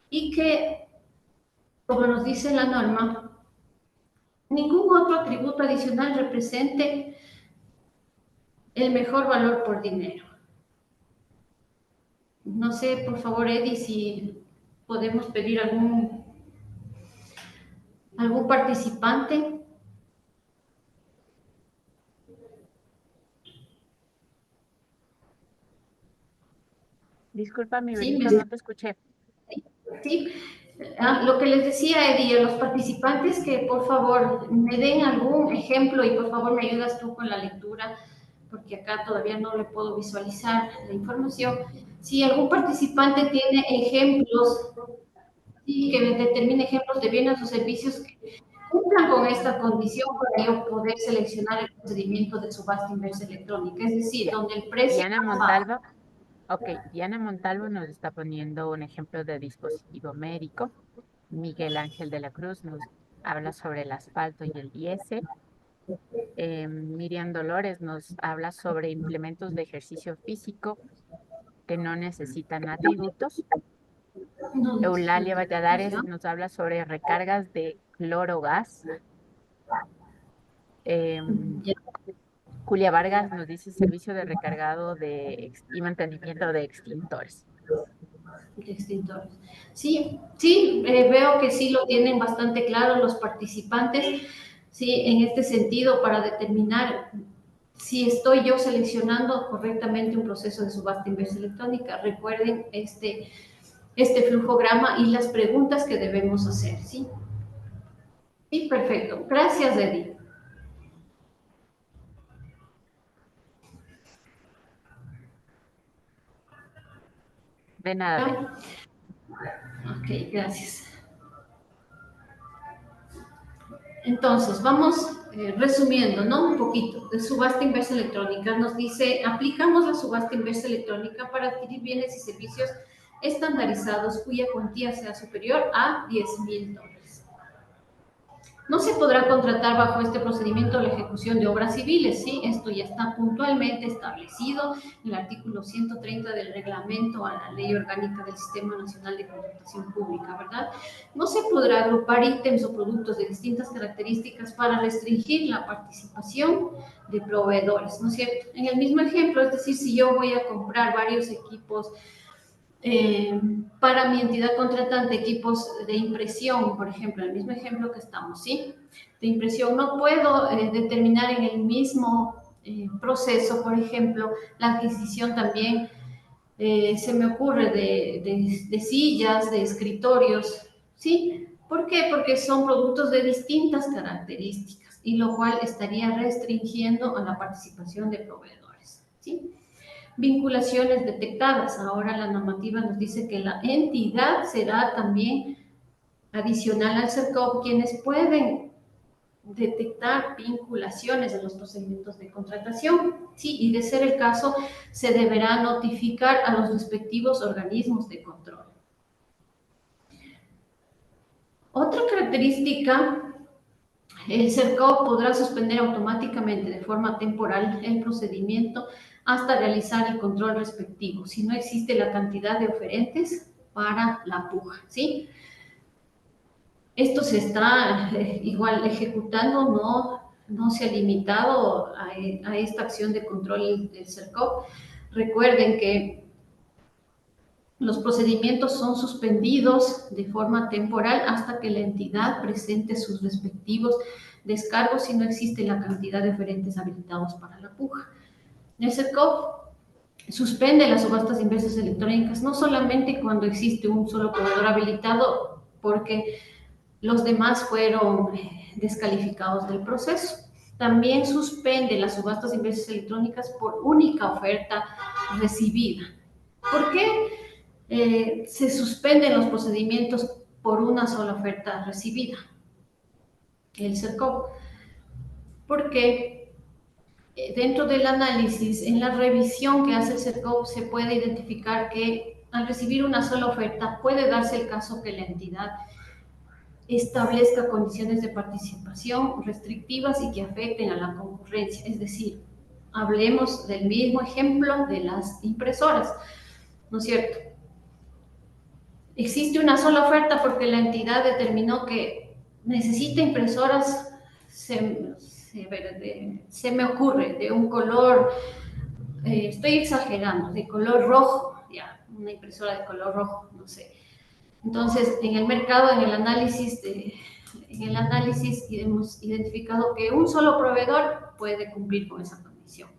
y que, como nos dice la norma, ningún otro atributo adicional represente el mejor valor por dinero. No sé, por favor, Eddie, si podemos pedir algún participante. Disculpa, mi Sí, Benito, no te escuché. sí. Lo que les decía, Eddie, a los participantes que por favor me den algún ejemplo y por favor me ayudas tú con la lectura, porque acá todavía no le puedo visualizar la información. Si algún participante tiene ejemplos, sí, que determine ejemplos de bienes o servicios que cumplan con esta condición para yo poder seleccionar el procedimiento de subasta inversa electrónica, es decir, donde el precio Diana más bajo. Montalvo. Ok, Diana Montalvo nos está poniendo un ejemplo de dispositivo médico. Miguel Ángel de la Cruz nos habla sobre el asfalto y el diésel. Miriam Dolores nos habla sobre implementos de ejercicio físico que no necesitan atributos. No Eulalia necesitan atributos, Valladares ¿ya? nos habla sobre recargas de clorogas. Ya, Julia Vargas nos dice servicio de recargado y mantenimiento de extintores. de extintores. Sí, sí, veo que sí lo tienen bastante claro los participantes, sí, en este sentido, para determinar si estoy yo seleccionando correctamente un proceso de subasta inversa electrónica. Recuerden este flujograma y las preguntas que debemos hacer, ¿sí? Sí, perfecto. Gracias, Eddie. De nada, Beni. Ok, gracias. Entonces, vamos resumiendo, ¿no? Un poquito de subasta inversa electrónica. Nos dice, aplicamos la subasta inversa electrónica para adquirir bienes y servicios estandarizados cuya cuantía sea superior a $10,000. No se podrá contratar bajo este procedimiento la ejecución de obras civiles, ¿sí? Esto ya está puntualmente establecido en el artículo 130 del reglamento a la Ley Orgánica del Sistema Nacional de Contratación Pública, ¿verdad? No se podrá agrupar ítems o productos de distintas características para restringir la participación de proveedores, ¿no es cierto? En el mismo ejemplo, es decir, si yo voy a comprar varios equipos para mi entidad contratante, equipos de impresión, por ejemplo, el mismo ejemplo que estamos, ¿sí? de impresión. No puedo determinar en el mismo proceso, por ejemplo, la adquisición también, se me ocurre, de sillas, de escritorios, ¿sí? ¿Por qué? Porque son productos de distintas características y lo cual estaría restringiendo a la participación de proveedores, ¿sí? Vinculaciones detectadas. Ahora la normativa nos dice que la entidad será también adicional al CERCOP quienes pueden detectar vinculaciones en los procedimientos de contratación, ¿sí? Y de ser el caso, se deberá notificar a los respectivos organismos de control. Otra característica, el CERCOP podrá suspender automáticamente de forma temporal el procedimiento hasta realizar el control respectivo, si no existe la cantidad de oferentes para la puja, ¿sí? Esto se está igual ejecutando, no se ha limitado a esta acción de control del CERCOP. Recuerden que los procedimientos son suspendidos de forma temporal hasta que la entidad presente sus respectivos descargos si no existe la cantidad de oferentes habilitados para la puja. El CERCOP suspende las subastas inversas electrónicas no solamente cuando existe un solo proveedor habilitado, porque los demás fueron descalificados del proceso. También suspende las subastas inversas electrónicas por única oferta recibida. ¿Por qué se suspenden los procedimientos por una sola oferta recibida? El CERCOP. Porque dentro del análisis, en la revisión que hace el CERCOP, se puede identificar que al recibir una sola oferta puede darse el caso que la entidad establezca condiciones de participación restrictivas y que afecten a la concurrencia. Es decir, hablemos del mismo ejemplo de las impresoras, ¿no es cierto? Existe una sola oferta porque la entidad determinó que necesita impresoras, se me ocurre, de un color, estoy exagerando, de color rojo, ya, una impresora de color rojo, no sé. Entonces, en el mercado, en el análisis hemos identificado que un solo proveedor puede cumplir con esa condición,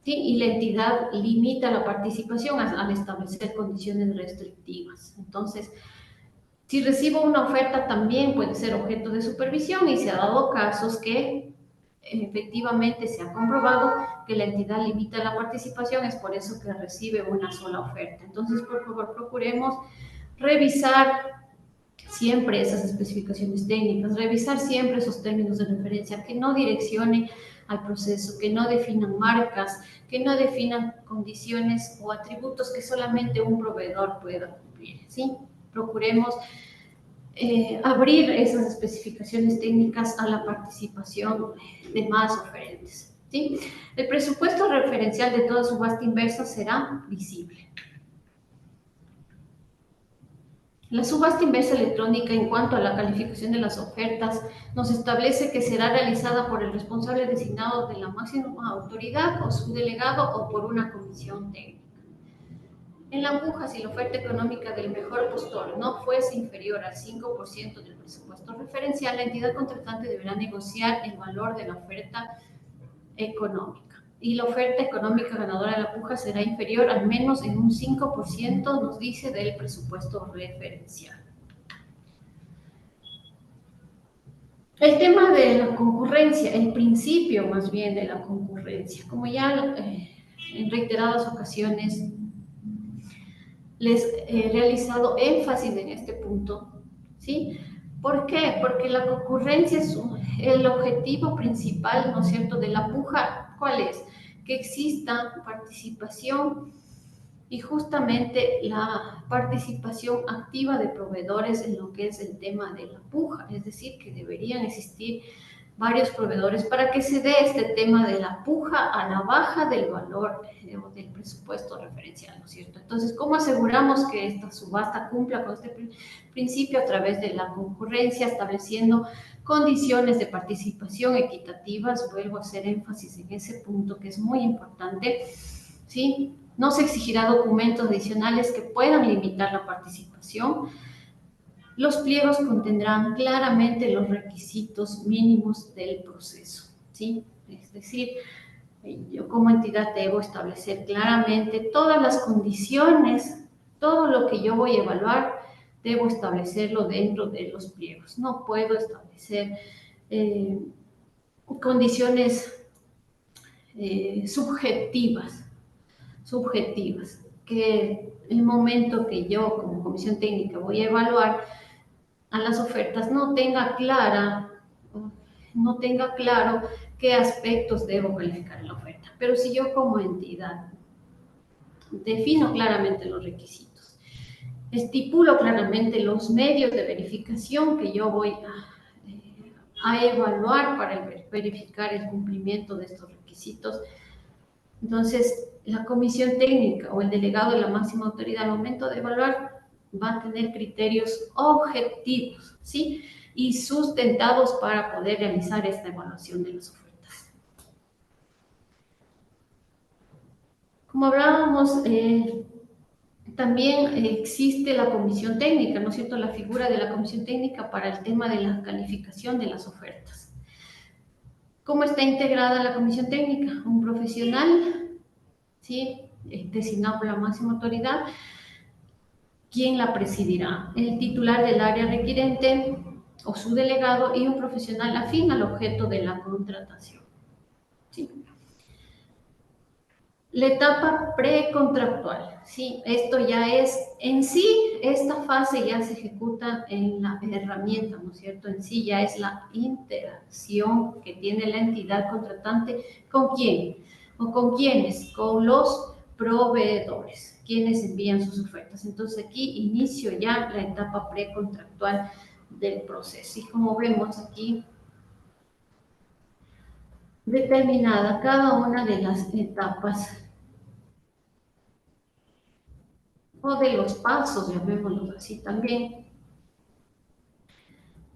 ¿sí? Y la entidad limita la participación al establecer condiciones restrictivas. Entonces, si recibo una oferta, también puede ser objeto de supervisión y se ha dado casos que efectivamente se ha comprobado que la entidad limita la participación, es por eso que recibe una sola oferta. Entonces, por favor, procuremos revisar siempre esas especificaciones técnicas, revisar siempre esos términos de referencia, que no direccionen al proceso, que no definan marcas, que no definan condiciones o atributos que solamente un proveedor pueda cumplir, ¿sí? Procuremos abrir esas especificaciones técnicas a la participación de más oferentes, ¿sí? El presupuesto referencial de toda subasta inversa será visible. La subasta inversa electrónica, en cuanto a la calificación de las ofertas, nos establece que será realizada por el responsable designado de la máxima autoridad o su delegado o por una comisión técnica. En la puja, si la oferta económica del mejor postor no fuese inferior al 5% del presupuesto referencial, la entidad contratante deberá negociar el valor de la oferta económica. Y la oferta económica ganadora de la puja será inferior al menos en un 5%, nos dice, del presupuesto referencial. El tema de la concurrencia, el principio más bien de la concurrencia, como ya en reiteradas ocasiones les he realizado énfasis en este punto, ¿sí? ¿Por qué? Porque la concurrencia es el objetivo principal, ¿no es cierto?, de la puja. ¿Cuál es? Que exista participación y justamente la participación activa de proveedores en lo que es el tema de la puja, es decir, que deberían existir varios proveedores para que se dé este tema de la puja a la baja del valor del presupuesto referencial, ¿no es cierto? Entonces, ¿cómo aseguramos que esta subasta cumpla con este principio? A través de la concurrencia, estableciendo condiciones de participación equitativas. Vuelvo a hacer énfasis en ese punto que es muy importante, ¿sí? No se exigirá documentos adicionales que puedan limitar la participación. Los pliegos contendrán claramente los requisitos mínimos del proceso, ¿sí? Es decir, yo como entidad debo establecer claramente todas las condiciones, todo lo que yo voy a evaluar, debo establecerlo dentro de los pliegos. No puedo establecer condiciones subjetivas, que el momento que yo como comisión técnica voy a evaluar a las ofertas no tenga claro qué aspectos debo calificar en la oferta. Pero si yo como entidad defino claramente los requisitos, estipulo claramente los medios de verificación que yo voy a evaluar para verificar el cumplimiento de estos requisitos, entonces la comisión técnica o el delegado de la máxima autoridad al momento de evaluar va a tener criterios objetivos, ¿sí? Y sustentados para poder realizar esta evaluación de las ofertas. Como hablábamos, también existe la comisión técnica, ¿no es cierto? La figura de la comisión técnica para el tema de la calificación de las ofertas. ¿Cómo está integrada la comisión técnica? Un profesional, ¿sí? Designado por la máxima autoridad. ¿Quién la presidirá? El titular del área requirente o su delegado y un profesional afín al objeto de la contratación. ¿Sí? La etapa precontractual, ¿sí? Esto ya es, en sí, esta fase ya se ejecuta en la herramienta, ¿no es cierto? En sí ya es la interacción que tiene la entidad contratante. ¿Con quién? ¿O con quiénes? Con los proveedores, quienes envían sus ofertas. Entonces aquí inicio ya la etapa precontractual del proceso. Y como vemos aquí, determinada cada una de las etapas o de los pasos, llamémoslo así también,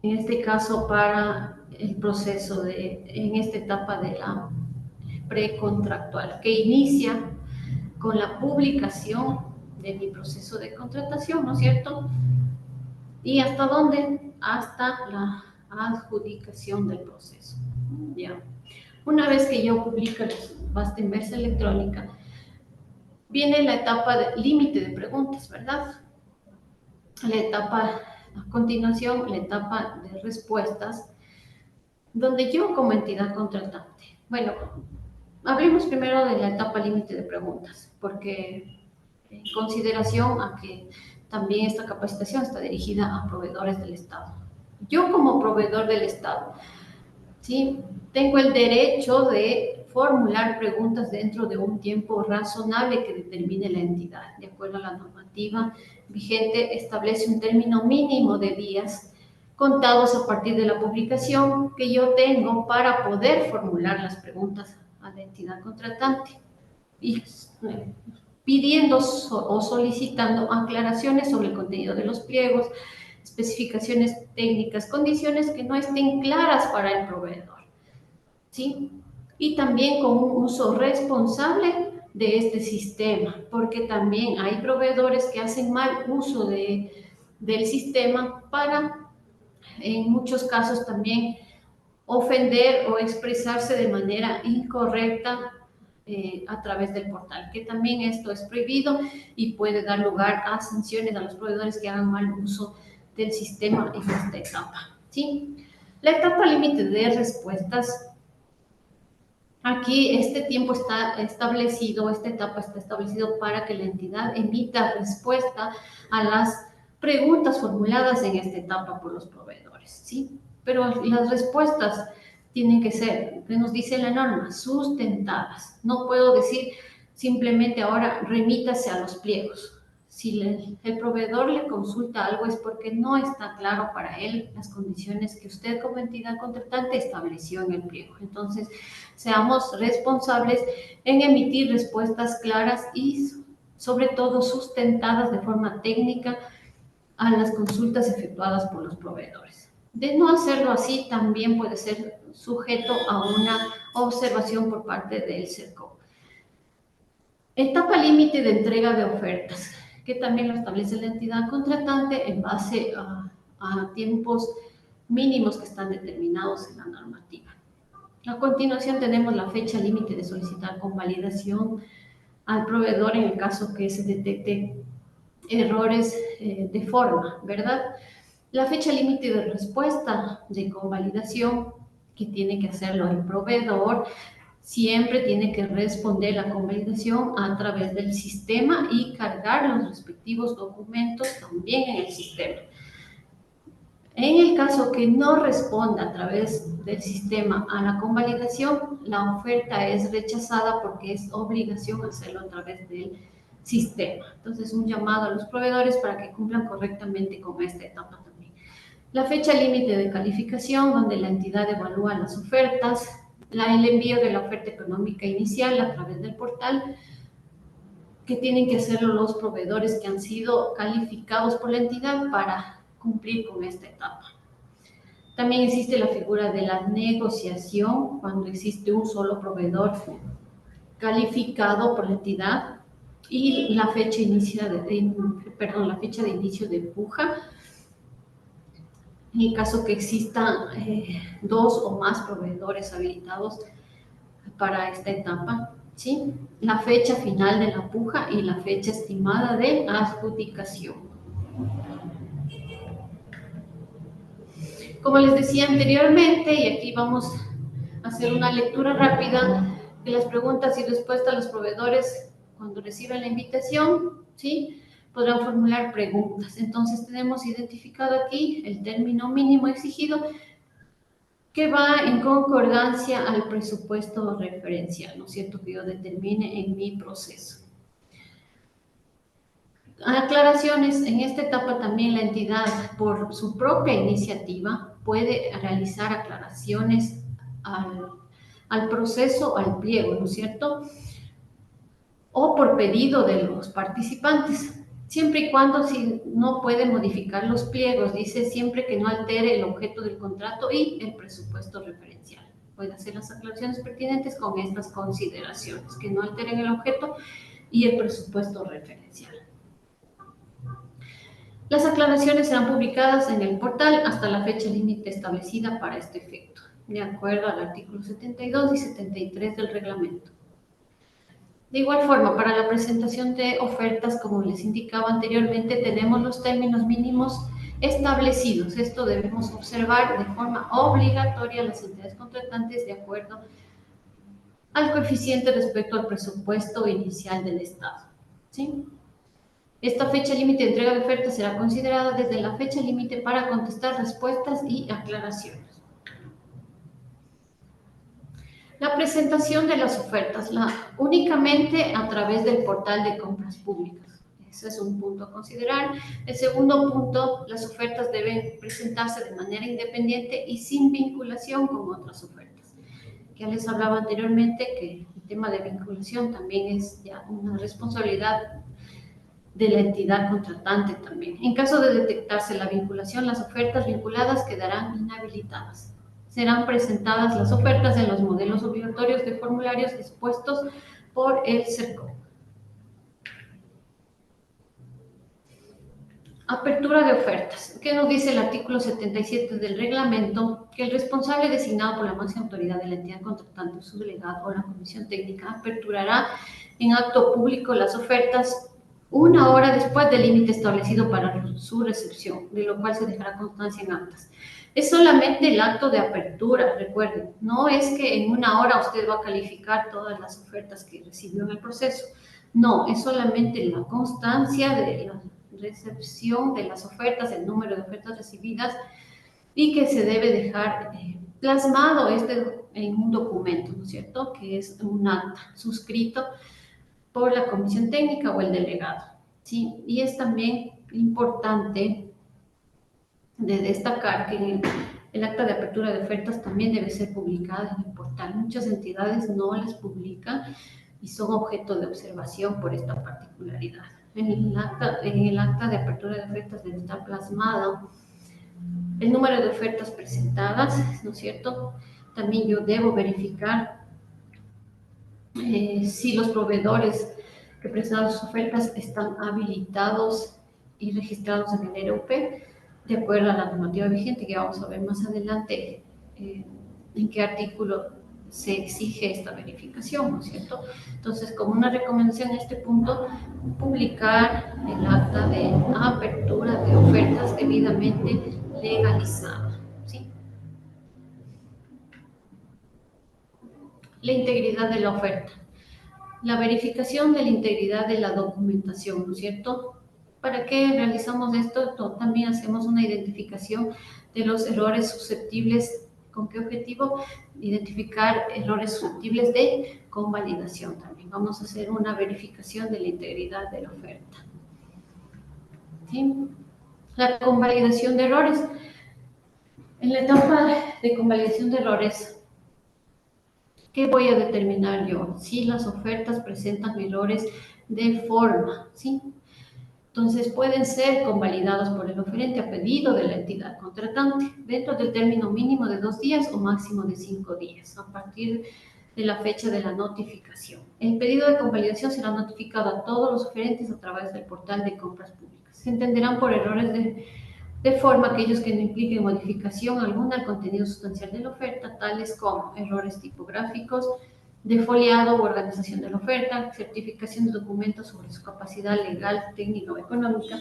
en este caso para el proceso en esta etapa de la precontractual, que inicia con la publicación de mi proceso de contratación, ¿no es cierto? ¿Y hasta dónde? Hasta la adjudicación del proceso. ¿Ya? Una vez que yo publico la subasta inversa electrónica, viene la etapa de límite de preguntas, ¿verdad? La etapa, a continuación, la etapa de respuestas, donde yo como entidad contratante, bueno, hablemos primero de la etapa límite de preguntas, porque en consideración a que también esta capacitación está dirigida a proveedores del Estado. Yo como proveedor del Estado, ¿sí? Tengo el derecho de formular preguntas dentro de un tiempo razonable que determine la entidad. De acuerdo a la normativa vigente, establece un término mínimo de días contados a partir de la publicación que yo tengo para poder formular las preguntas a la entidad contratante y pidiendo o solicitando aclaraciones sobre el contenido de los pliegos, especificaciones técnicas, condiciones que no estén claras para el proveedor, ¿sí? Y también con un uso responsable de este sistema, porque también hay proveedores que hacen mal uso del sistema para, en muchos casos también, ofender o expresarse de manera incorrecta a través del portal, que también esto es prohibido y puede dar lugar a sanciones a los proveedores que hagan mal uso del sistema en esta etapa, ¿sí? La etapa límite de respuestas, aquí este tiempo está establecido, esta etapa está establecido para que la entidad emita respuesta a las preguntas formuladas en esta etapa por los proveedores, ¿sí? Pero las respuestas tienen que ser, que nos dice la norma, sustentadas. No puedo decir simplemente ahora remítase a los pliegos. Si el proveedor le consulta algo es porque no está claro para él las condiciones que usted como entidad contratante estableció en el pliego. Entonces, seamos responsables en emitir respuestas claras y sobre todo sustentadas de forma técnica a las consultas efectuadas por los proveedores. De no hacerlo así, también puede ser sujeto a una observación por parte del CERCO. Etapa límite de entrega de ofertas, que también lo establece la entidad contratante en base a tiempos mínimos que están determinados en la normativa. A continuación tenemos la fecha límite de solicitar convalidación al proveedor en el caso que se detecte errores de forma, ¿verdad? La fecha límite de respuesta de convalidación que tiene que hacerlo el proveedor siempre tiene que responder la convalidación a través del sistema y cargar los respectivos documentos también en el sistema. En el caso que no responda a través del sistema a la convalidación, la oferta es rechazada porque es obligación hacerlo a través del sistema. Entonces, un llamado a los proveedores para que cumplan correctamente con esta etapa también. La fecha límite de calificación, donde la entidad evalúa las ofertas, el envío de la oferta económica inicial a través del portal, que tienen que hacerlo los proveedores que han sido calificados por la entidad para cumplir con esta etapa. También existe la figura de la negociación, cuando existe un solo proveedor calificado por la entidad, y la fecha, la fecha de inicio de puja, en el caso que existan dos o más proveedores habilitados para esta etapa, ¿sí? La fecha final de la puja y la fecha estimada de adjudicación. Como les decía anteriormente, y aquí vamos a hacer una lectura rápida de las preguntas y respuestas a los proveedores cuando reciben la invitación, ¿sí? Podrán formular preguntas. Entonces tenemos identificado aquí el término mínimo exigido que va en concordancia al presupuesto referencial, ¿no es cierto?, que yo determine en mi proceso. Aclaraciones. En esta etapa también la entidad, por su propia iniciativa, puede realizar aclaraciones al proceso, al pliego, ¿no es cierto?, o por pedido de los participantes, siempre y cuando si no puede modificar los pliegos, dice, siempre que no altere el objeto del contrato y el presupuesto referencial. Puede hacer las aclaraciones pertinentes con estas consideraciones, que no alteren el objeto y el presupuesto referencial. Las aclaraciones serán publicadas en el portal hasta la fecha límite establecida para este efecto, de acuerdo al artículo 72 y 73 del reglamento. De igual forma, para la presentación de ofertas, como les indicaba anteriormente, tenemos los términos mínimos establecidos. Esto debemos observar de forma obligatoria a las entidades contratantes de acuerdo al coeficiente respecto al presupuesto inicial del Estado, ¿sí? Esta fecha límite de entrega de ofertas será considerada desde la fecha límite para contestar respuestas y aclaraciones. La presentación de las ofertas, únicamente a través del portal de compras públicas. Ese es un punto a considerar. El segundo punto, las ofertas deben presentarse de manera independiente y sin vinculación con otras ofertas. Ya les hablaba anteriormente que el tema de vinculación también es ya una responsabilidad de la entidad contratante también. En caso de detectarse la vinculación, las ofertas vinculadas quedarán inhabilitadas. Serán presentadas las ofertas en los modelos obligatorios de formularios dispuestos por el CERCO. Apertura de ofertas. ¿Qué nos dice el artículo 77 del reglamento? Que el responsable designado por la máxima autoridad de la entidad contratante, su delegado o la comisión técnica aperturará en acto público las ofertas 1 hora después del límite establecido para su recepción, de lo cual se dejará constancia en actas. Es solamente el acto de apertura, recuerden, no es que en 1 hora usted va a calificar todas las ofertas que recibió en el proceso, no, es solamente la constancia de la recepción de las ofertas, el número de ofertas recibidas y que se debe dejar plasmado en un documento, ¿no es cierto?, que es un acta suscrito por la comisión técnica o el delegado, ¿sí? Y es también importante de destacar que el acta de apertura de ofertas también debe ser publicada en el portal. Muchas entidades no las publican y son objeto de observación por esta particularidad. En el acta de apertura de ofertas debe estar plasmado el número de ofertas presentadas, ¿no es cierto? También yo debo verificar si los proveedores que presentan sus ofertas están habilitados y registrados en el ERUP. de acuerdo a la normativa vigente, que vamos a ver más adelante en qué artículo se exige esta verificación, ¿no es cierto? Entonces, como una recomendación en este punto, publicar el acta de apertura de ofertas debidamente legalizada, ¿sí? La integridad de la oferta. La verificación de la integridad de la documentación, ¿no es cierto? ¿Para qué realizamos esto? También hacemos una identificación de los errores susceptibles. ¿Con qué objetivo? Identificar errores susceptibles de convalidación también. Vamos a hacer una verificación de la integridad de la oferta. ¿Sí? La convalidación de errores. En la etapa de convalidación de errores, ¿qué voy a determinar yo? Si las ofertas presentan errores de forma, ¿sí? Entonces, pueden ser convalidados por el oferente a pedido de la entidad contratante dentro del término mínimo de 2 días o máximo de 5 días, a partir de la fecha de la notificación. El pedido de convalidación será notificado a todos los oferentes a través del portal de compras públicas. Se entenderán por errores de forma aquellos que no impliquen modificación alguna al contenido sustancial de la oferta, tales como errores tipográficos, de foliado u organización de la oferta, certificación de documentos sobre su capacidad legal, técnica o económica,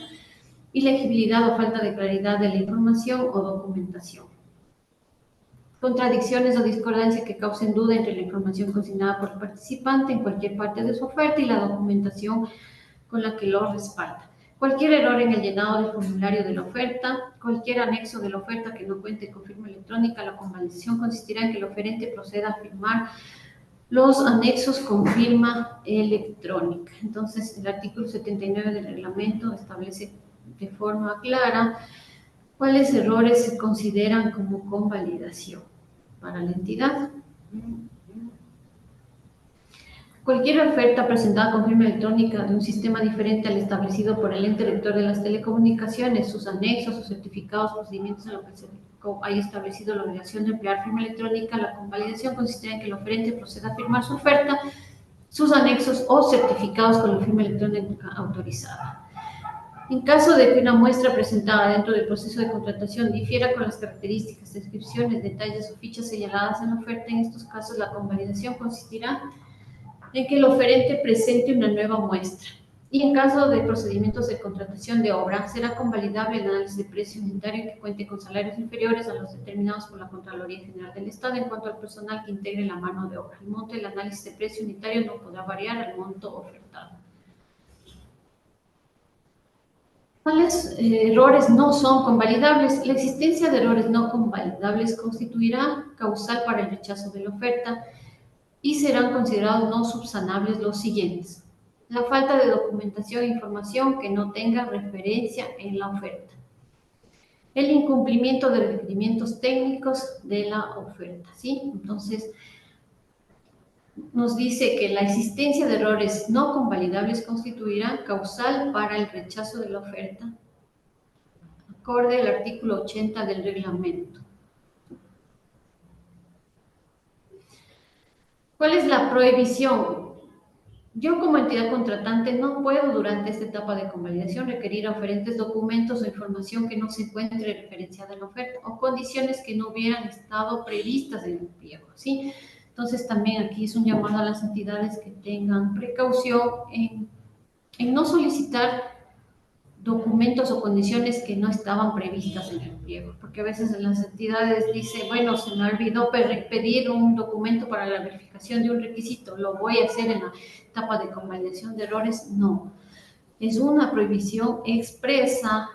ilegibilidad o falta de claridad de la información o documentación. Contradicciones o discordancia que causen duda entre la información consignada por el participante en cualquier parte de su oferta y la documentación con la que lo respalda. Cualquier error en el llenado del formulario de la oferta, cualquier anexo de la oferta que no cuente con firma electrónica, la convalidación consistirá en que el oferente proceda a firmar los anexos con firma electrónica. Entonces, el artículo 79 del reglamento establece de forma clara cuáles errores se consideran como convalidación para la entidad. Cualquier oferta presentada con firma electrónica de un sistema diferente al establecido por el ente rector de las telecomunicaciones, sus anexos, sus certificados, procedimientos en los que se haya establecido la obligación de emplear firma electrónica, la convalidación consistirá en que el oferente proceda a firmar su oferta, sus anexos o certificados con la firma electrónica autorizada. En caso de que una muestra presentada dentro del proceso de contratación difiera con las características, descripciones, detalles o fichas señaladas en la oferta, en estos casos la convalidación consistirá en que el oferente presente una nueva muestra. Y en caso de procedimientos de contratación de obra, será convalidable el análisis de precio unitario que cuente con salarios inferiores a los determinados por la Contraloría General del Estado en cuanto al personal que integre la mano de obra. El monto del análisis de precio unitario no podrá variar al monto ofertado. ¿Cuáles errores no son convalidables? La existencia de errores no convalidables constituirá causal para el rechazo de la oferta y serán considerados no subsanables los siguientes. La falta de documentación e información que no tenga referencia en la oferta. El incumplimiento de requerimientos técnicos de la oferta, ¿sí? Entonces, nos dice que la existencia de errores no convalidables constituirá causal para el rechazo de la oferta, acorde al artículo 80 del reglamento. ¿Cuál es la prohibición? Yo como entidad contratante no puedo durante esta etapa de convalidación requerir a oferentes documentos o información que no se encuentre referenciada en la oferta o condiciones que no hubieran estado previstas en el pliego, ¿sí? Entonces también aquí es un llamado a las entidades que tengan precaución en no solicitar documentos o condiciones que no estaban previstas en el pliego, porque a veces en las entidades dice, bueno, se me olvidó pedir un documento para la verificación de un requisito, lo voy a hacer en la etapa de convalidación de errores. No, es una prohibición expresa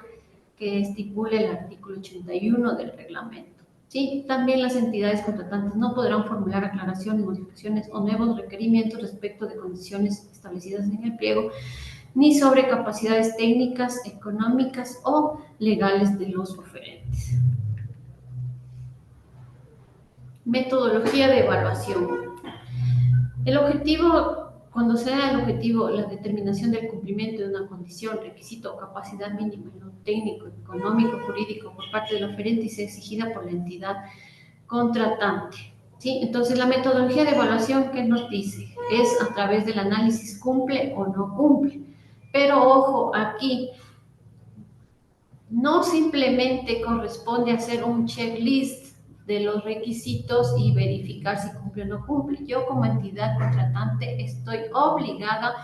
que estipula el artículo 81 del reglamento. Sí, también las entidades contratantes no podrán formular aclaraciones, modificaciones o nuevos requerimientos respecto de condiciones establecidas en el pliego, ni sobre capacidades técnicas, económicas o legales de los oferentes. Metodología de evaluación. El objetivo, cuando sea el objetivo la determinación del cumplimiento de una condición, requisito o capacidad mínima en lo técnico, económico, jurídico por parte del oferente y sea exigida por la entidad contratante. ¿Sí? Entonces, la metodología de evaluación, ¿qué nos dice? Es a través del análisis cumple o no cumple. Pero ojo, aquí no simplemente corresponde hacer un checklist de los requisitos y verificar si cumple o no cumple. Yo como entidad contratante estoy obligada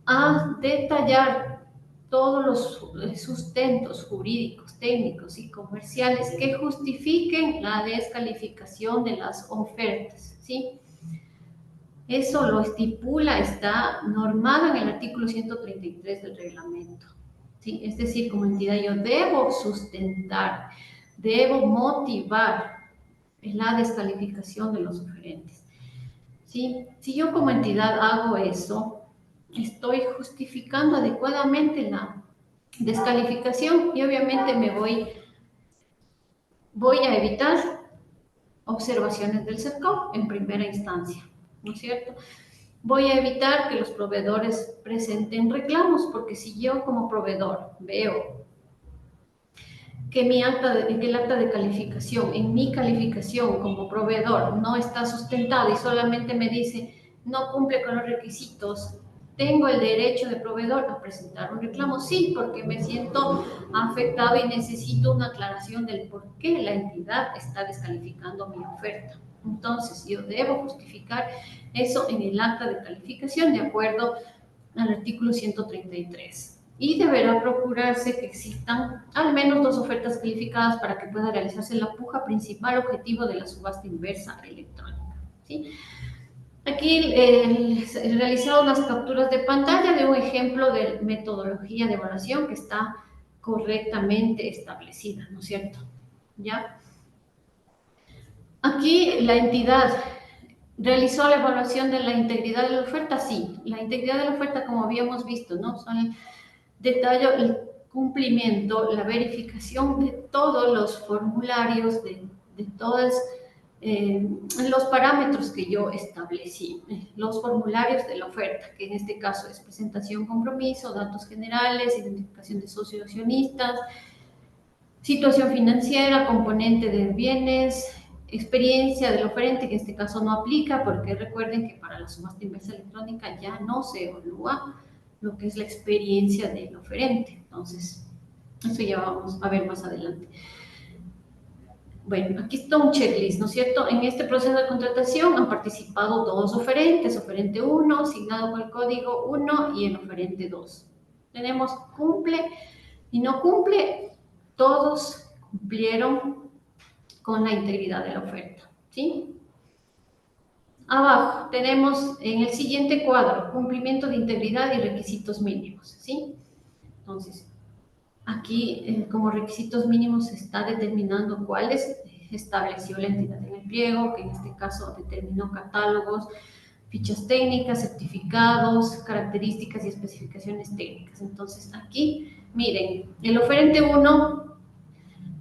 a detallar todos los sustentos jurídicos, técnicos y comerciales que justifiquen la descalificación de las ofertas, ¿sí? Eso lo estipula, está normado en el artículo 133 del reglamento, ¿sí? Es decir, como entidad yo debo sustentar, debo motivar la descalificación de los oferentes, ¿sí? Si yo como entidad hago eso, estoy justificando adecuadamente la descalificación y obviamente voy a evitar observaciones del CERCOP en primera instancia, ¿no es cierto? Voy a evitar que los proveedores presenten reclamos, porque si yo como proveedor veo que el acta de calificación, en mi calificación como proveedor no está sustentada y solamente me dice no cumple con los requisitos, ¿tengo el derecho de proveedor a presentar un reclamo? Sí, porque me siento afectado y necesito una aclaración del por qué la entidad está descalificando mi oferta. Entonces, yo debo justificar eso en el acta de calificación de acuerdo al artículo 133. Y deberá procurarse que existan al menos 2 ofertas calificadas para que pueda realizarse la puja principal objetivo de la subasta inversa electrónica, ¿sí? Aquí he realizado unas capturas de pantalla de un ejemplo de metodología de evaluación que está correctamente establecida, ¿no es cierto? ¿Ya? Aquí la entidad realizó la evaluación de la integridad de la oferta, sí. La integridad de la oferta, como habíamos visto, ¿no? Son detallo el cumplimiento, la verificación de todos los formularios, de todos los parámetros que yo establecí, los formularios de la oferta, que en este caso es presentación, compromiso, datos generales, identificación de socios accionistas, situación financiera, componente de bienes, experiencia del oferente, que en este caso no aplica, porque recuerden que para la subasta inversa electrónica ya no se evalúa lo que es la experiencia del oferente. Entonces, eso ya vamos a ver más adelante. Bueno, aquí está un checklist, ¿no es cierto? En este proceso de contratación han participado 2 oferentes, oferente 1, asignado con el código 1 y el oferente 2. Tenemos cumple y no cumple, todos cumplieron con la integridad de la oferta, ¿sí? Abajo tenemos en el siguiente cuadro, cumplimiento de integridad y requisitos mínimos, ¿sí? Entonces, aquí como requisitos mínimos se está determinando cuáles estableció la entidad en el pliego, que en este caso determinó catálogos, fichas técnicas, certificados, características y especificaciones técnicas. Entonces, aquí, miren, el oferente 1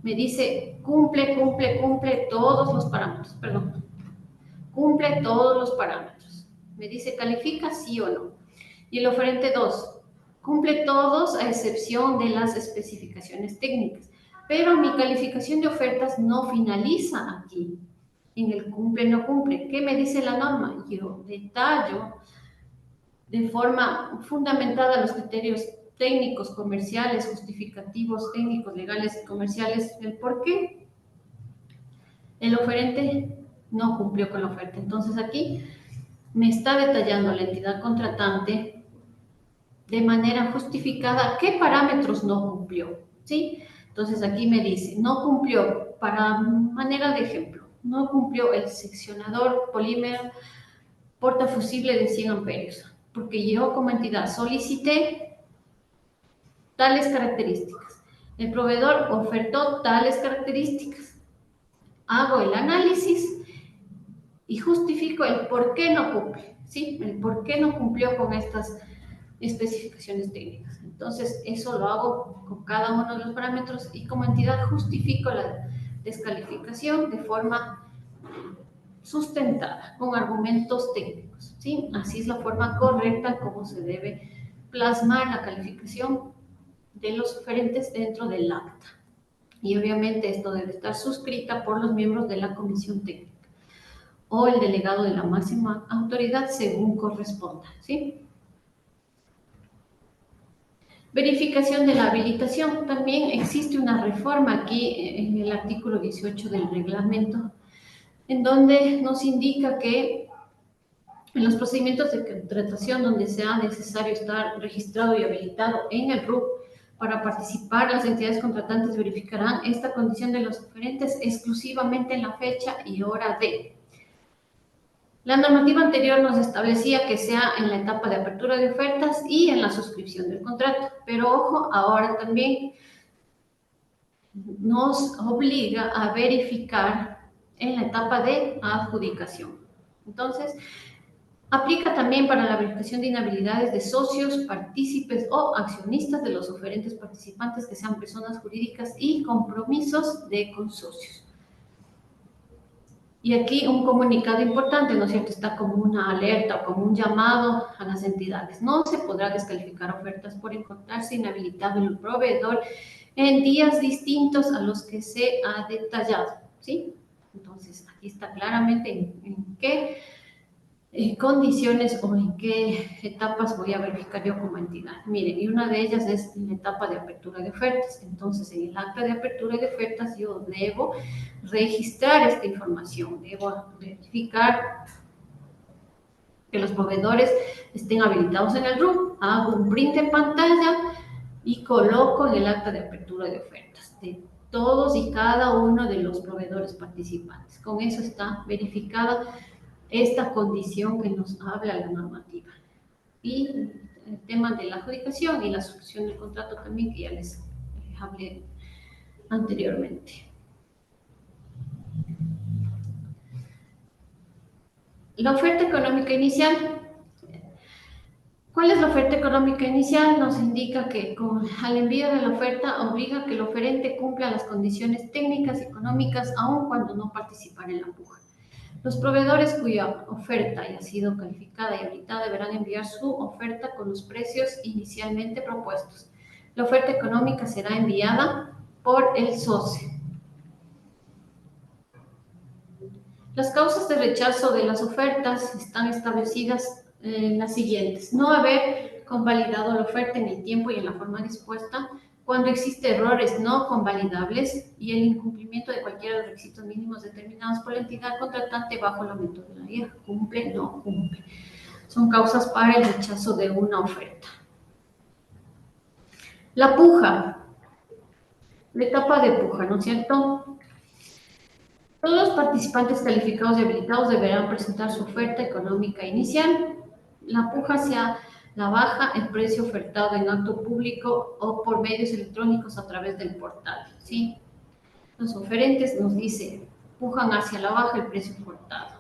me dice cumple todos los parámetros, perdón, cumple todos los parámetros. Me dice califica sí o no. Y el oferente 2 cumple todos a excepción de las especificaciones técnicas. Pero mi calificación de ofertas no finaliza aquí, en el cumple no cumple. ¿Qué me dice la norma? Yo detallo de forma fundamentada los criterios técnicos, comerciales, justificativos, técnicos, legales y comerciales, el por qué el oferente no cumplió con la oferta. Entonces aquí me está detallando la entidad contratante de manera justificada qué parámetros no cumplió, ¿sí? Entonces aquí me dice, no cumplió, para manera de ejemplo, no cumplió el seccionador polímero portafusible de 100 amperios, porque yo como entidad solicité tales características. El proveedor ofertó tales características. Hago el análisis y justifico el por qué no cumple, ¿sí? El por qué no cumplió con estas especificaciones técnicas. Entonces, eso lo hago con cada uno de los parámetros y como entidad justifico la descalificación de forma sustentada, con argumentos técnicos, ¿sí? Así es la forma correcta como se debe plasmar la calificación de los oferentes dentro del acta. Y obviamente esto debe estar suscrita por los miembros de la comisión técnica o el delegado de la máxima autoridad según corresponda, ¿sí? Verificación de la habilitación. También existe una reforma aquí en el artículo 18 del reglamento, en donde nos indica que en los procedimientos de contratación donde sea necesario estar registrado y habilitado en el RUC para participar, las entidades contratantes verificarán esta condición de los oferentes exclusivamente en la fecha y hora de. La normativa anterior nos establecía que sea en la etapa de apertura de ofertas y en la suscripción del contrato, pero ojo, ahora también nos obliga a verificar en la etapa de adjudicación. Entonces, aplica también para la verificación de inhabilidades de socios, partícipes o accionistas de los oferentes participantes que sean personas jurídicas y compromisos de consocios. Y aquí un comunicado importante, ¿no es cierto? Está como una alerta o como un llamado a las entidades. No se podrá descalificar ofertas por encontrarse inhabilitado el proveedor en días distintos a los que se ha detallado, ¿sí? Entonces, aquí está claramente en qué condiciones o en qué etapas voy a verificar yo como entidad. Miren, y una de ellas es la etapa de apertura de ofertas. Entonces, en el acta de apertura de ofertas yo debo registrar esta información, debo verificar que los proveedores estén habilitados en el RUC, hago un print de pantalla y coloco en el acta de apertura de ofertas de todos y cada uno de los proveedores participantes. Con eso está verificada esta condición que nos habla la normativa. Y el tema de la adjudicación y la suscripción del contrato también, que ya les hablé anteriormente. La oferta económica inicial. ¿Cuál es la oferta económica inicial? Nos indica que al envío de la oferta obliga a que el oferente cumpla las condiciones técnicas y económicas aun cuando no participara en la puja. Los proveedores cuya oferta haya sido calificada y habilitada deberán enviar su oferta con los precios inicialmente propuestos. La oferta económica será enviada por el socio. Las causas de rechazo de las ofertas están establecidas en las siguientes. No haber convalidado la oferta en el tiempo y en la forma dispuesta, cuando existe errores no convalidables y el incumplimiento de cualquiera de los requisitos mínimos determinados por la entidad contratante bajo la metodología cumple, no cumple. Son causas para el rechazo de una oferta. La puja, la etapa de puja, ¿no es cierto? Todos los participantes calificados y habilitados deberán presentar su oferta económica inicial. La puja sea la baja, el precio ofertado en acto público o por medios electrónicos a través del portal, ¿sí? Los oferentes nos dicen, pujan hacia la baja el precio ofertado.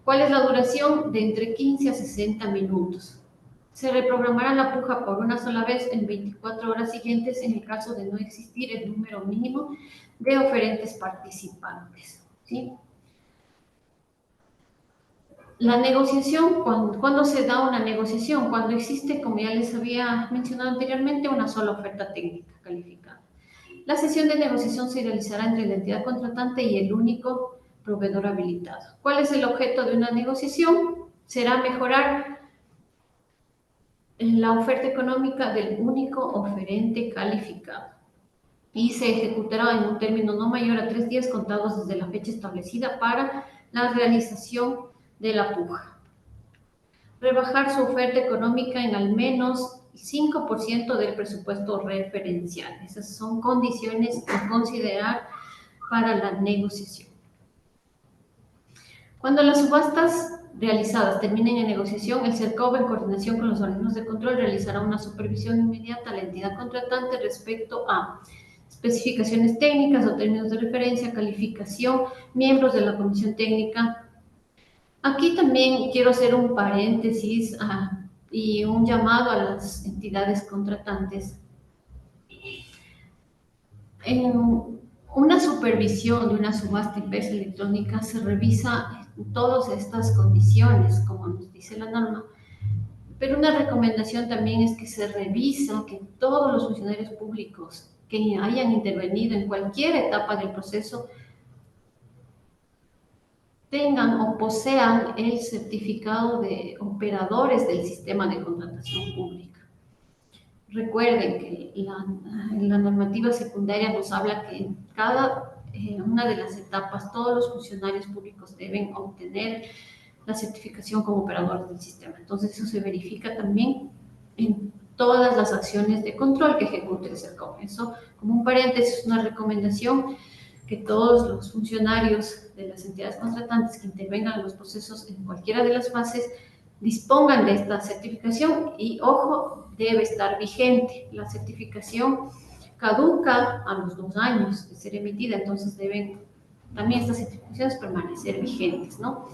¿Cuál es la duración? De entre 15 a 60 minutos. Se reprogramará la puja por una sola vez en 24 horas siguientes en el caso de no existir el número mínimo de oferentes participantes, ¿sí? La negociación, ¿cuándo se da una negociación? Cuando existe, como ya les había mencionado anteriormente, una sola oferta técnica calificada. La sesión de negociación se realizará entre la entidad contratante y el único proveedor habilitado. ¿Cuál es el objeto de una negociación? Será mejorar la oferta económica del único oferente calificado y se ejecutará en un término no mayor a 3 días contados desde la fecha establecida para la realización de la puja. Rebajar su oferta económica en al menos 5% del presupuesto referencial. Esas son condiciones a considerar para la negociación. Cuando las subastas realizadas terminen en negociación, el CERCOV, en coordinación con los organismos de control, realizará una supervisión inmediata a la entidad contratante respecto a especificaciones técnicas o términos de referencia, calificación, miembros de la comisión técnica. Aquí también quiero hacer un paréntesis y un llamado a las entidades contratantes. En una supervisión de una subasta inversa electrónica se revisa todas estas condiciones, como nos dice la norma, pero una recomendación también es que se revisa que todos los funcionarios públicos que hayan intervenido en cualquier etapa del proceso tengan o posean el certificado de operadores del sistema de contratación pública. recuerden que la normativa secundaria nos habla que en cada una de las etapas todos los funcionarios públicos deben obtener la certificación como operadores del sistema. Entonces, eso se verifica también en todas las acciones de control que ejecute el SERCOM. Eso, como un paréntesis, una recomendación que todos los funcionarios de las entidades contratantes que intervengan en los procesos en cualquiera de las fases dispongan de esta certificación y, ojo, debe estar vigente. La certificación caduca a los 2 años de ser emitida, entonces deben también estas certificaciones permanecer vigentes, ¿no?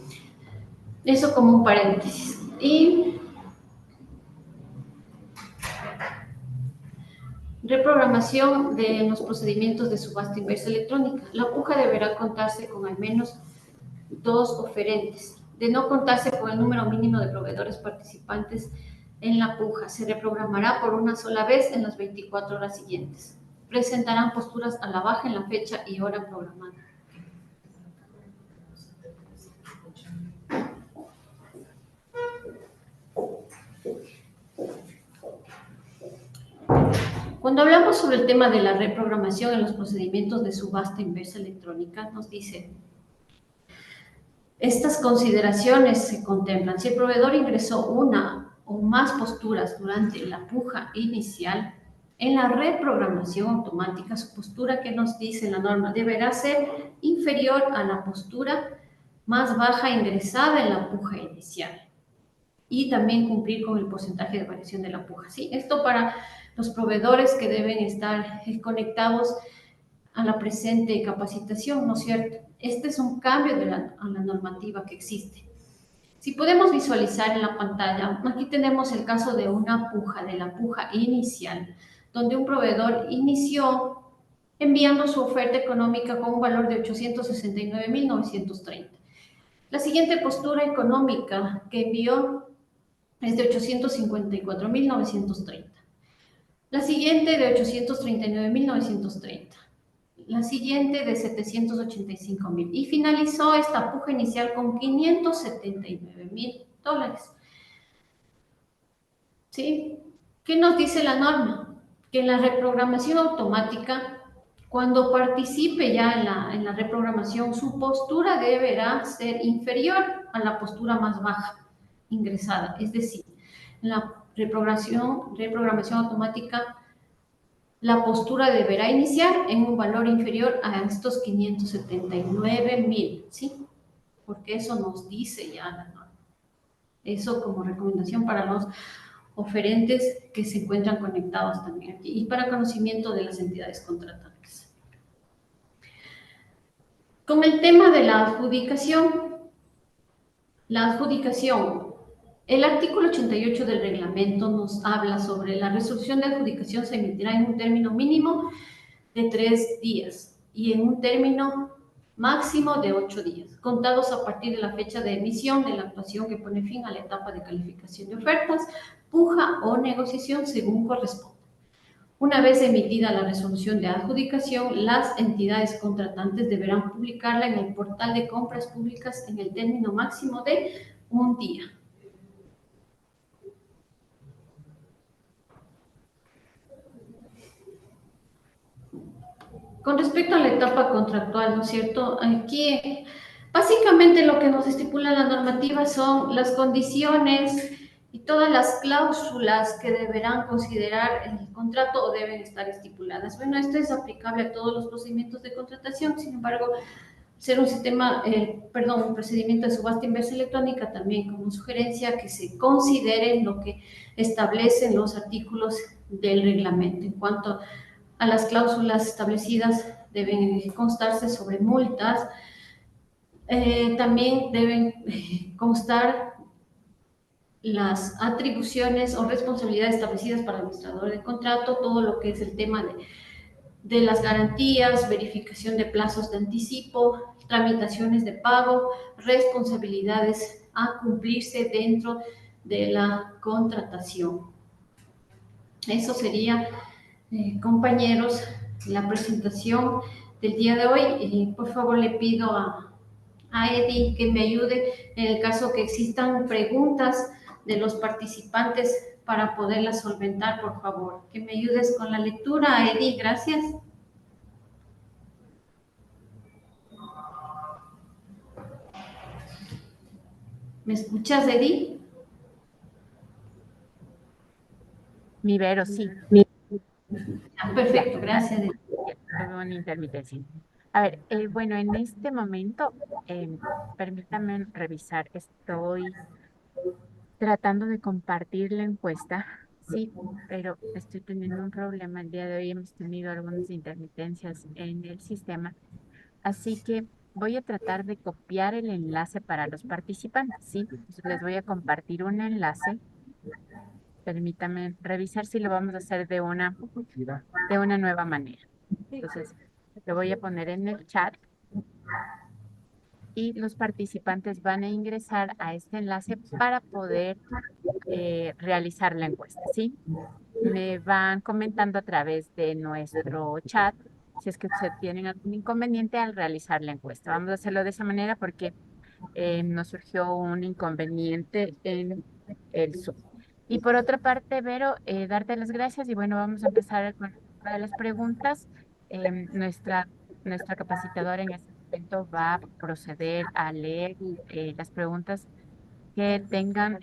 Eso como un paréntesis. Y reprogramación de los procedimientos de subasta inversa electrónica. La puja deberá contarse con al menos 2 oferentes. De no contarse con el número mínimo de proveedores participantes en la puja, se reprogramará por una sola vez en las 24 horas siguientes. Presentarán posturas a la baja en la fecha y hora programada. Cuando hablamos sobre el tema de la reprogramación en los procedimientos de subasta inversa electrónica, nos dice: estas consideraciones se contemplan si el proveedor ingresó una o más posturas durante la puja inicial. En la reprogramación automática, su postura, que nos dice la norma, deberá ser inferior a la postura más baja ingresada en la puja inicial y también cumplir con el porcentaje de variación de la puja. ¿Sí? Esto para los proveedores que deben estar conectados a la presente capacitación, ¿no es cierto? Este es un cambio a la normativa que existe. Si podemos visualizar en la pantalla, aquí tenemos el caso de una puja, de la puja inicial, donde un proveedor inició enviando su oferta económica con un valor de 869.930. La siguiente postura económica que envió es de 854.930. La siguiente de 839.930. La siguiente de 785.000. Y finalizó esta puja inicial con $579.000. ¿Sí? ¿Qué nos dice la norma? Que en la reprogramación automática, cuando participe ya en la reprogramación, su postura deberá ser inferior a la postura más baja ingresada. Es decir, en la reprogramación automática, la postura deberá iniciar en un valor inferior a estos 579.000, ¿sí? Porque eso nos dice ya la norma. Eso como recomendación para los oferentes que se encuentran conectados también aquí y para conocimiento de las entidades contratantes. Con el tema de la adjudicación, el artículo 88 del reglamento nos habla sobre la resolución de adjudicación se emitirá en un término mínimo de 3 días y en un término máximo de 8 días, contados a partir de la fecha de emisión de la actuación que pone fin a la etapa de calificación de ofertas, puja o negociación según corresponda. Una vez emitida la resolución de adjudicación, las entidades contratantes deberán publicarla en el portal de compras públicas en el término máximo de 1 día. Con respecto a la etapa contractual, ¿no es cierto? Aquí, básicamente lo que nos estipula la normativa son las condiciones y todas las cláusulas que deberán considerar el contrato o deben estar estipuladas. Bueno, esto es aplicable a todos los procedimientos de contratación, sin embargo, ser un un procedimiento de subasta inversa electrónica también como sugerencia que se considere lo que establecen los artículos del reglamento. En cuanto a las cláusulas establecidas, deben constarse sobre multas, también deben constar las atribuciones o responsabilidades establecidas para el administrador del contrato, todo lo que es el tema de las garantías, verificación de plazos de anticipo, tramitaciones de pago, responsabilidades a cumplirse dentro de la contratación. Eso sería, compañeros, la presentación del día de hoy. Por favor, le pido a Eddie que me ayude en el caso que existan preguntas de los participantes para poderla solventar, por favor. Que me ayudes con la lectura, Edith, gracias. ¿Me escuchas, Edith? Mi Vero, sí. Ah, perfecto, gracias, Edith. Ya, tuve una intermitencia. A ver, bueno, en este momento, permítame revisar. Estoy tratando de compartir la encuesta, sí, pero estoy teniendo un problema. El día de hoy hemos tenido algunas intermitencias en el sistema, así que voy a tratar de copiar el enlace para los participantes, sí. Entonces les voy a compartir un enlace. Permítame revisar si lo vamos a hacer de una nueva manera. Entonces, lo voy a poner en el chat y los participantes van a ingresar a este enlace para poder realizar la encuesta, ¿sí? Me van comentando a través de nuestro chat si es que usted tienen algún inconveniente al realizar la encuesta. Vamos a hacerlo de esa manera porque nos surgió un inconveniente en el Zoom. Y por otra parte, Vero, darte las gracias y bueno, vamos a empezar con una de las preguntas. Nuestra capacitadora en este momento va a proceder a leer las preguntas que tengan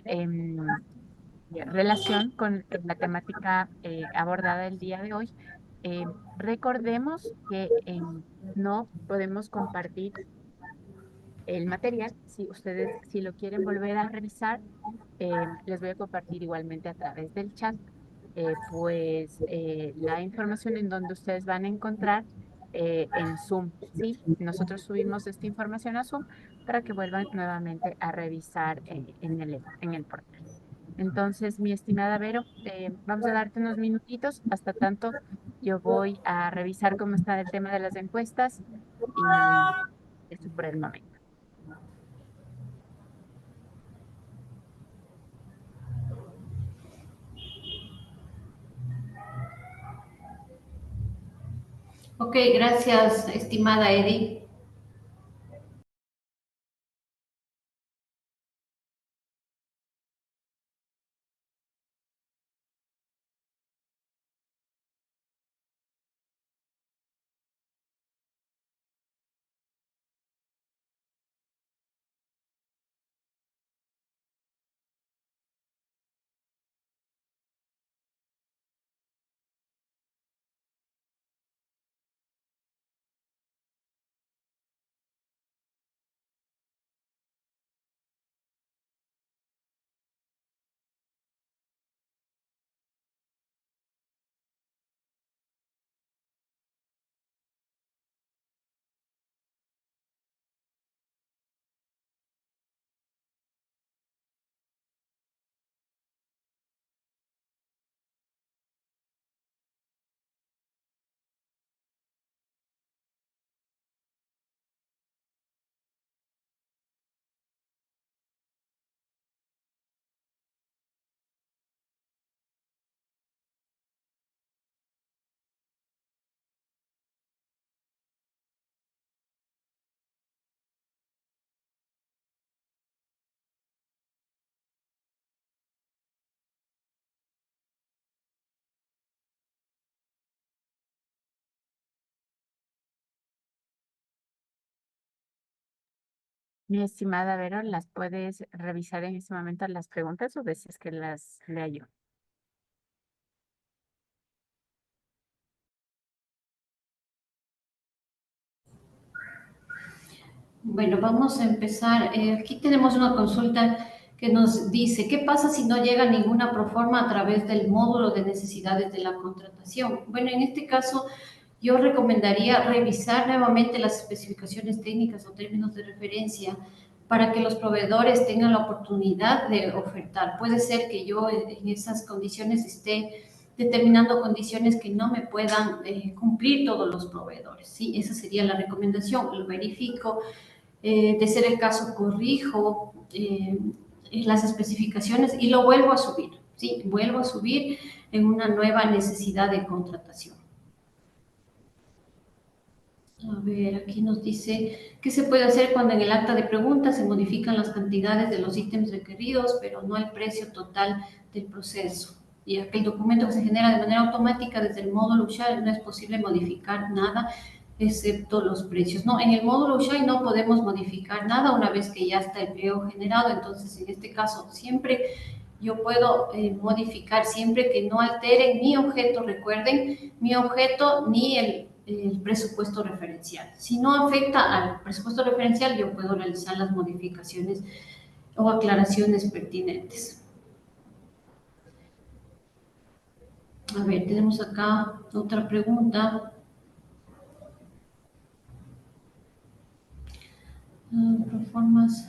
relación con la temática abordada el día de hoy. Recordemos que no podemos compartir el material. Si ustedes, si lo quieren volver a revisar, les voy a compartir igualmente a través del chat, la información en donde ustedes van a encontrar en Zoom, ¿sí? Nosotros subimos esta información a Zoom para que vuelvan nuevamente a revisar en el portal. Entonces, mi estimada Vero, vamos a darte unos minutitos. Hasta tanto, yo voy a revisar cómo está el tema de las encuestas y eso por el momento. Ok, gracias, estimada Edith. Mi estimada Vero, ¿las puedes revisar en este momento las preguntas o deseas que las lea yo? Bueno, vamos a empezar. Aquí tenemos una consulta que nos dice, ¿qué pasa si no llega ninguna proforma a través del módulo de necesidades de la contratación? Bueno, en este caso, yo recomendaría revisar nuevamente las especificaciones técnicas o términos de referencia para que los proveedores tengan la oportunidad de ofertar. Puede ser que yo en esas condiciones esté determinando condiciones que no me puedan cumplir todos los proveedores. ¿Sí? Esa sería la recomendación. Lo verifico. De ser el caso, corrijo las especificaciones y lo vuelvo a subir, ¿sí? Vuelvo a subir en una nueva necesidad de contratación. A ver, aquí nos dice, ¿qué se puede hacer cuando en el acta de preguntas se modifican las cantidades de los ítems requeridos, pero no el precio total del proceso? Y que el documento que se genera de manera automática desde el módulo USHAI no es posible modificar nada excepto los precios. No, en el módulo USHAI no podemos modificar nada una vez que ya está el pliego generado, entonces en este caso siempre yo puedo modificar siempre que no alteren mi objeto, recuerden, mi objeto ni el presupuesto referencial. Si no afecta al presupuesto referencial, yo puedo realizar las modificaciones o aclaraciones pertinentes. A ver, tenemos acá otra pregunta. Proformas.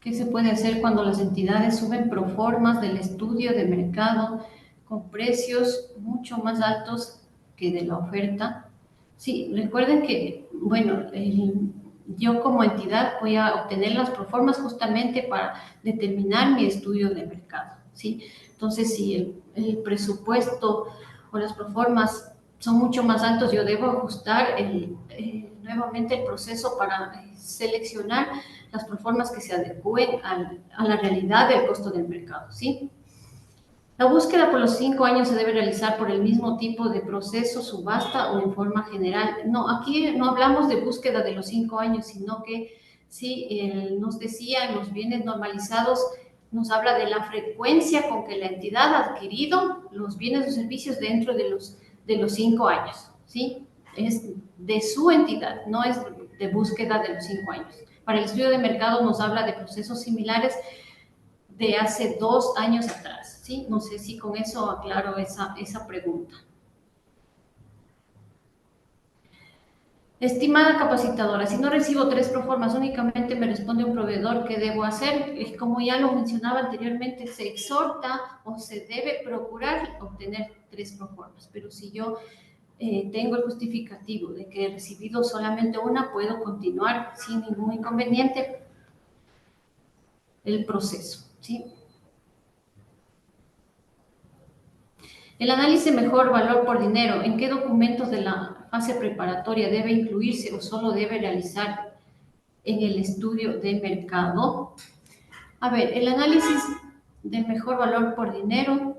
¿Qué se puede hacer cuando las entidades suben proformas del estudio de mercado con precios mucho más altos que de la oferta? Sí, recuerden que, bueno, yo como entidad voy a obtener las proformas justamente para determinar mi estudio de mercado, ¿sí? Entonces, si el presupuesto o las proformas son mucho más altos, yo debo ajustar nuevamente el proceso para seleccionar las proformas que se adecúen a la realidad del costo del mercado, ¿sí? La búsqueda por los 5 años se debe realizar por el mismo tipo de proceso, subasta o en forma general. No, aquí no hablamos de búsqueda de los 5 años, sino que sí, nos decía en los bienes normalizados, nos habla de la frecuencia con que la entidad ha adquirido los bienes o servicios dentro de los 5 años, ¿sí? Es de su entidad, no es de búsqueda de los 5 años. Para el estudio de mercado nos habla de procesos similares de hace 2 años atrás, ¿sí? No sé si con eso aclaro esa pregunta. Estimada capacitadora, si no recibo 3 proformas, únicamente me responde un proveedor, ¿qué debo hacer? Como ya lo mencionaba anteriormente, se exhorta o se debe procurar obtener 3 proformas, pero si yo tengo el justificativo de que he recibido solamente una, puedo continuar sin ningún inconveniente el proceso, ¿sí? El análisis mejor valor por dinero, ¿en qué documentos de la fase preparatoria debe incluirse o solo debe realizar en el estudio de mercado? A ver, el análisis del mejor valor por dinero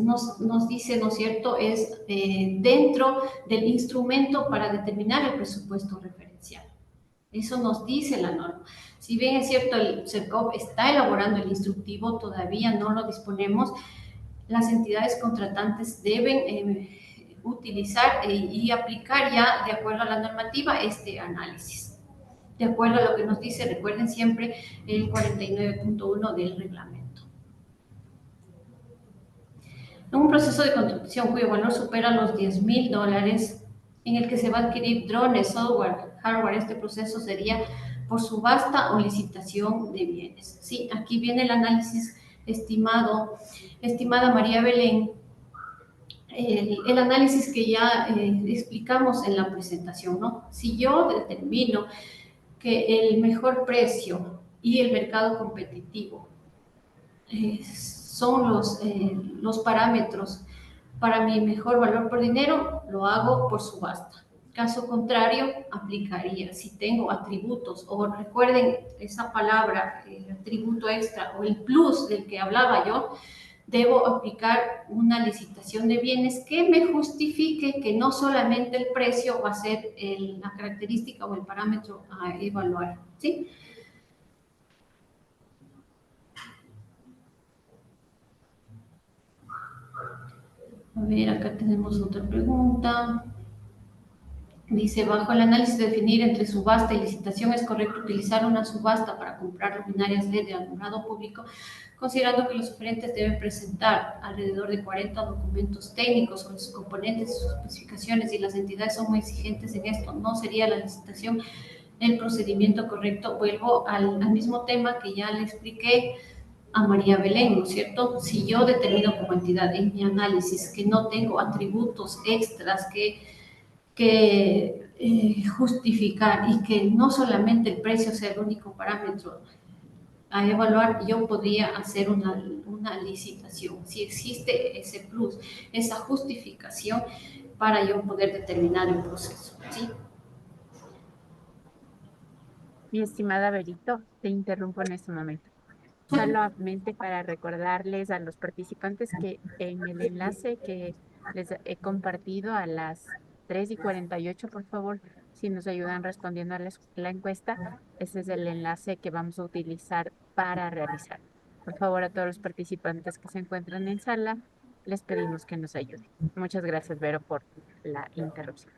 nos dice, ¿no es cierto?, es dentro del instrumento para determinar el presupuesto referencial. Eso nos dice la norma. Si bien es cierto, el CERCOP está elaborando el instructivo, todavía no lo disponemos. Las entidades contratantes deben utilizar y aplicar ya, de acuerdo a la normativa, este análisis. De acuerdo a lo que nos dice, recuerden siempre el 49.1 del reglamento. En un proceso de construcción cuyo valor supera los $10,000, en el que se va a adquirir drones, software, hardware, este proceso sería por subasta o licitación de bienes. Sí, aquí viene el análisis estimado. Estimada María Belén, el análisis que ya explicamos en la presentación, ¿no? Si yo determino que el mejor precio y el mercado competitivo son los parámetros para mi mejor valor por dinero, lo hago por subasta. Caso contrario, aplicaría si tengo atributos, o recuerden esa palabra, el atributo extra o el plus del que hablaba yo, debo aplicar una licitación de bienes que me justifique que no solamente el precio va a ser la característica o el parámetro a evaluar, ¿sí? A ver, acá tenemos otra pregunta. Dice, bajo el análisis de definir entre subasta y licitación, ¿es correcto utilizar una subasta para comprar luminarias LED de alumbrado público, considerando que los oferentes deben presentar alrededor de 40 documentos técnicos sobre sus componentes, sus especificaciones, y las entidades son muy exigentes en esto? ¿No sería la licitación el procedimiento correcto? Vuelvo al mismo tema que ya le expliqué a María Belén, ¿no es cierto? Si yo determino como entidad en mi análisis que no tengo atributos extras que justificar y que no solamente el precio sea el único parámetro a evaluar, yo podría hacer una una licitación, si existe ese plus, esa justificación para yo poder determinar el proceso, ¿sí? Mi estimada Berito, te interrumpo en este momento. Solamente para recordarles a los participantes que en el enlace que les he compartido a las 3:48, por favor, si nos ayudan respondiendo a la encuesta, ese es el enlace que vamos a utilizar para realizar. Por favor, a todos los participantes que se encuentran en sala, les pedimos que nos ayuden. Muchas gracias, Vero, por la interrupción.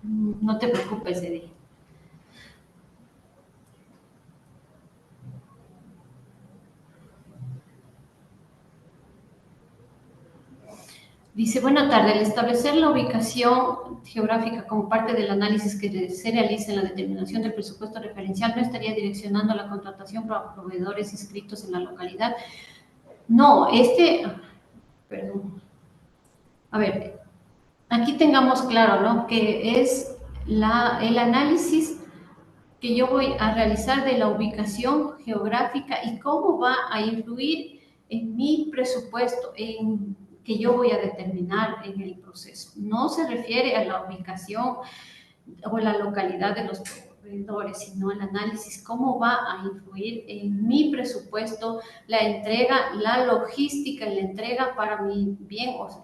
No te preocupes, Eddie. Dice, buena tarde, al establecer la ubicación geográfica como parte del análisis que se realiza en la determinación del presupuesto referencial, ¿no estaría direccionando la contratación para proveedores inscritos en la localidad? No, perdón. A ver, aquí tengamos claro, ¿no? Que es el análisis que yo voy a realizar de la ubicación geográfica y cómo va a influir en mi presupuesto, en que yo voy a determinar en el proceso. No se refiere a la ubicación o la localidad de los proveedores, sino el análisis, cómo va a influir en mi presupuesto, la entrega, la logística y la entrega para mi bien, o sea,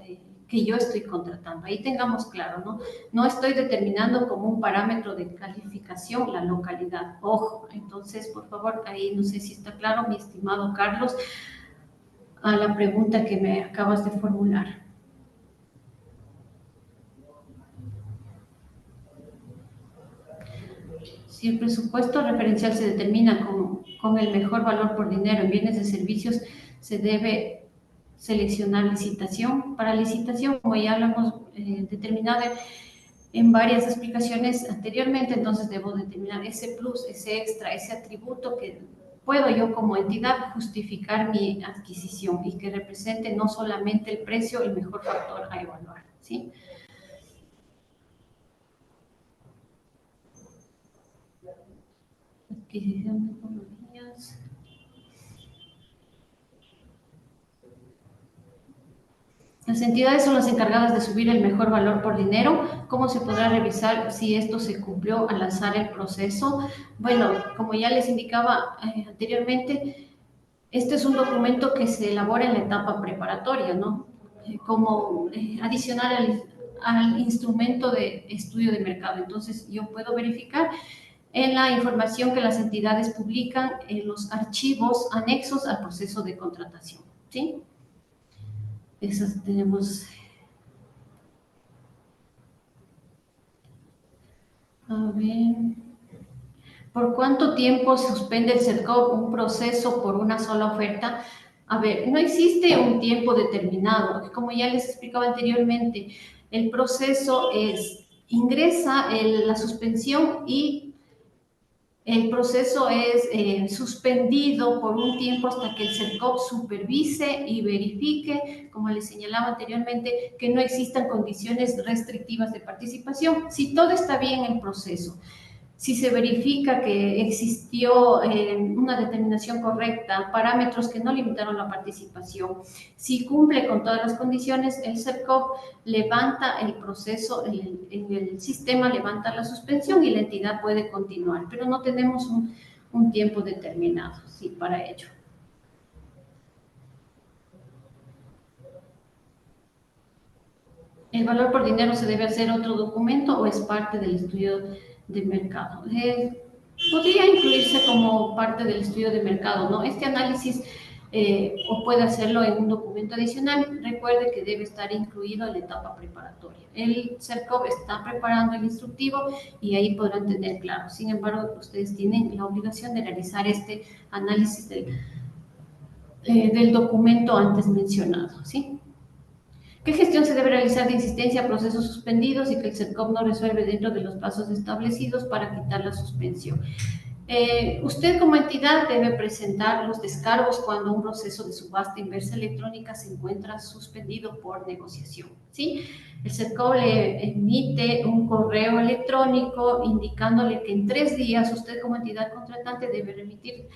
que yo estoy contratando. Ahí tengamos claro, ¿no? No estoy determinando como un parámetro de calificación la localidad. Ojo, entonces, por favor, ahí no sé si está claro, mi estimado Carlos, a la pregunta que me acabas de formular. Si el presupuesto referencial se determina con el mejor valor por dinero en bienes y servicios, se debe seleccionar licitación. Para licitación, como ya hablamos determinado en varias explicaciones anteriormente, entonces debo determinar ese plus, ese extra, ese atributo que puedo yo como entidad justificar mi adquisición y que represente no solamente el precio, el mejor factor a evaluar, ¿sí? Adquisición de tecnologías. Las entidades son las encargadas de subir el mejor valor por dinero. ¿Cómo se podrá revisar si esto se cumplió al lanzar el proceso? Bueno, como ya les indicaba anteriormente, este es un documento que se elabora en la etapa preparatoria, ¿no? Como adicional al instrumento de estudio de mercado. Entonces, yo puedo verificar en la información que las entidades publican en los archivos anexos al proceso de contratación, ¿sí? Esas tenemos. A ver. ¿Por cuánto tiempo suspende el CERCOP un proceso por una sola oferta? A ver, no existe un tiempo determinado. Como ya les explicaba anteriormente, el proceso ingresa la suspensión y el proceso es suspendido por un tiempo hasta que el CERCOP supervise y verifique, como les señalaba anteriormente, que no existan condiciones restrictivas de participación. Si todo está bien en el proceso, si se verifica que existió una determinación correcta, parámetros que no limitaron la participación, si cumple con todas las condiciones, el CERCOP levanta el proceso, en el sistema levanta la suspensión y la entidad puede continuar, pero no tenemos un tiempo determinado, sí, para ello. ¿El valor por dinero se debe hacer otro documento o es parte del estudio de mercado? Podría incluirse como parte del estudio de mercado, ¿no? Este análisis o puede hacerlo en un documento adicional. Recuerde que debe estar incluido en la etapa preparatoria. El CERCOP está preparando el instructivo y ahí podrán tener claro. Sin embargo, ustedes tienen la obligación de realizar este análisis del documento antes mencionado, ¿sí? ¿Qué gestión se debe realizar de insistencia a procesos suspendidos y que el CERCOP no resuelve dentro de los plazos establecidos para quitar la suspensión? Usted como entidad debe presentar los descargos cuando un proceso de subasta inversa electrónica se encuentra suspendido por negociación, ¿sí? El CERCOP le emite un correo electrónico indicándole que en 3 días usted como entidad contratante debe remitir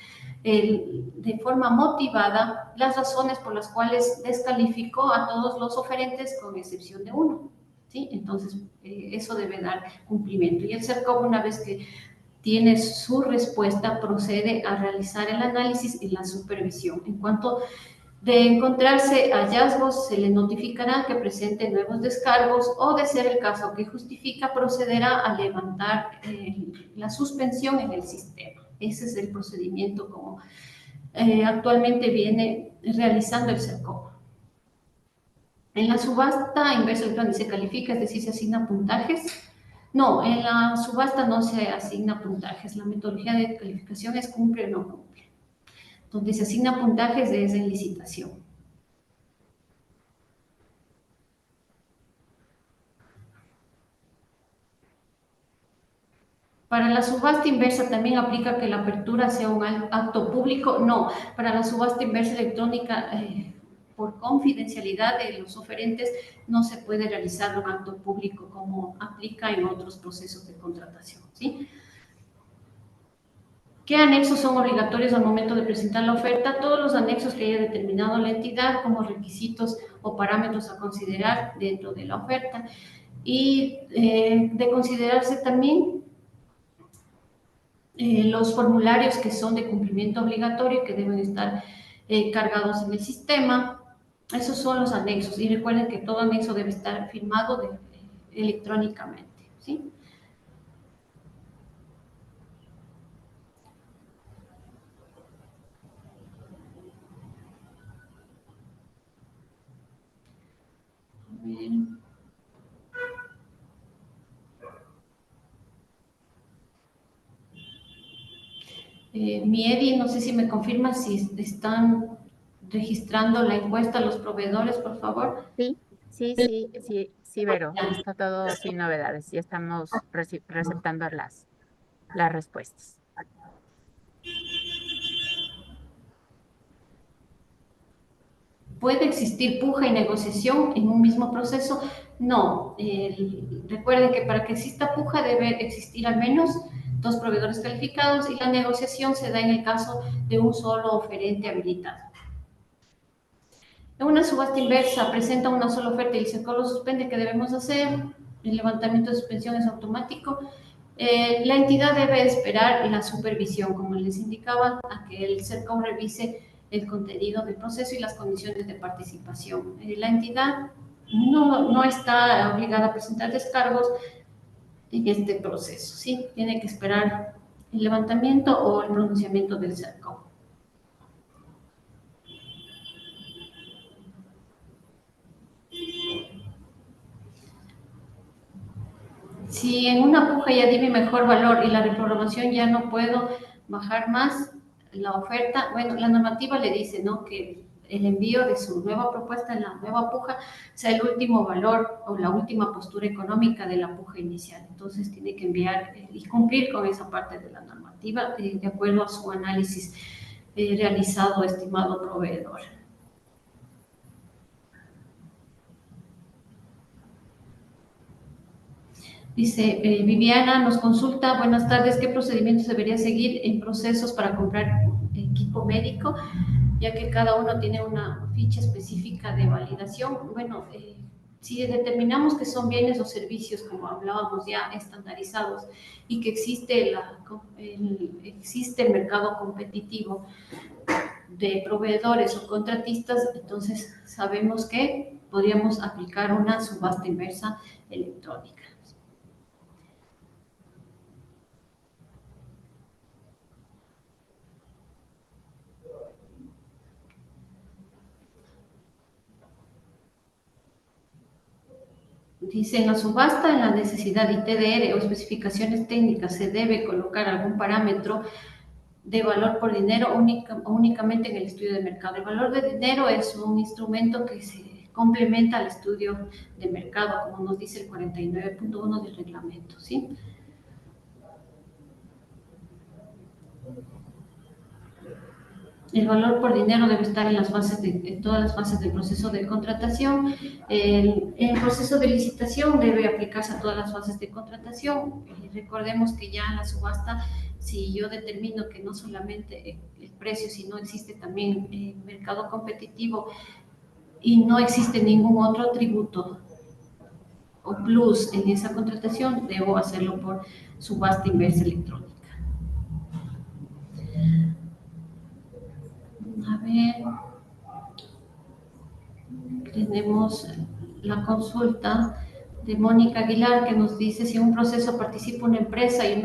de forma motivada las razones por las cuales descalificó a todos los oferentes con excepción de uno, ¿sí? Entonces, eso debe dar cumplimiento. Y el CERCOP, una vez que tiene su respuesta, procede a realizar el análisis y la supervisión. En cuanto de encontrarse hallazgos, se le notificará que presente nuevos descargos o, de ser el caso que justifica, procederá a levantar la suspensión en el sistema. Ese es el procedimiento como actualmente viene realizando el CERCOP. En la subasta inversa electrónica se califica, es decir, se asigna puntajes. No, en la subasta no se asigna puntajes. La metodología de calificación es cumple o no cumple. Donde se asigna puntajes es en licitación. Para la subasta inversa también aplica que la apertura sea un acto público. No, para la subasta inversa electrónica, por confidencialidad de los oferentes, no se puede realizar un acto público como aplica en otros procesos de contratación, ¿sí? ¿Qué anexos son obligatorios al momento de presentar la oferta? Todos los anexos que haya determinado la entidad como requisitos o parámetros a considerar dentro de la oferta. Y de considerarse también los formularios que son de cumplimiento obligatorio que deben estar cargados en el sistema. Esos son los anexos. Y recuerden que todo anexo debe estar firmado electrónicamente, ¿sí? Miedi, no sé si me confirma si están registrando la encuesta a los proveedores, por favor. Sí, Vero, está todo sin novedades. Ya estamos receptando las respuestas. ¿Puede existir puja y negociación en un mismo proceso? No. Recuerden que para que exista puja debe existir al menos 2 proveedores calificados y la negociación se da en el caso de un solo oferente habilitado. En una subasta inversa presenta una sola oferta y el CERCOP lo suspende. ¿Qué debemos hacer? El levantamiento de suspensión es automático. La entidad debe esperar la supervisión, como les indicaba, a que el CERCOP revise el contenido del proceso y las condiciones de participación. La entidad no está obligada a presentar descargos en este proceso, ¿sí? Tiene que esperar el levantamiento o el pronunciamiento del CERCOP. Si en una puja ya di mi mejor valor y la reprogramación ya no puedo bajar más la oferta, bueno, la normativa le dice, ¿no?, que el envío de su nueva propuesta en la nueva puja sea el último valor o la última postura económica de la puja inicial. Entonces tiene que enviar y cumplir con esa parte de la normativa de acuerdo a su análisis realizado, estimado proveedor. Dice, Viviana nos consulta, buenas tardes, ¿qué procedimientos debería seguir en procesos para comprar equipo médico? Ya que cada uno tiene una ficha específica de validación. Bueno, si determinamos que son bienes o servicios, como hablábamos ya, estandarizados, y que existe el mercado competitivo de proveedores o contratistas, entonces sabemos que podríamos aplicar una subasta inversa electrónica. Dice, en la subasta, en la necesidad de ITDR o especificaciones técnicas, se debe colocar algún parámetro de valor por dinero únicamente en el estudio de mercado. El valor de dinero es un instrumento que se complementa al estudio de mercado, como nos dice el 49.1 del reglamento, ¿sí? El valor por dinero debe estar en todas las fases del proceso de contratación. El proceso de licitación debe aplicarse a todas las fases de contratación. Recordemos que ya en la subasta si yo determino que no solamente el precio, sino existe también mercado competitivo y no existe ningún otro tributo o plus en esa contratación, debo hacerlo por subasta inversa electrónica. A ver, tenemos la consulta de Mónica Aguilar que nos dice si en un proceso participa una empresa y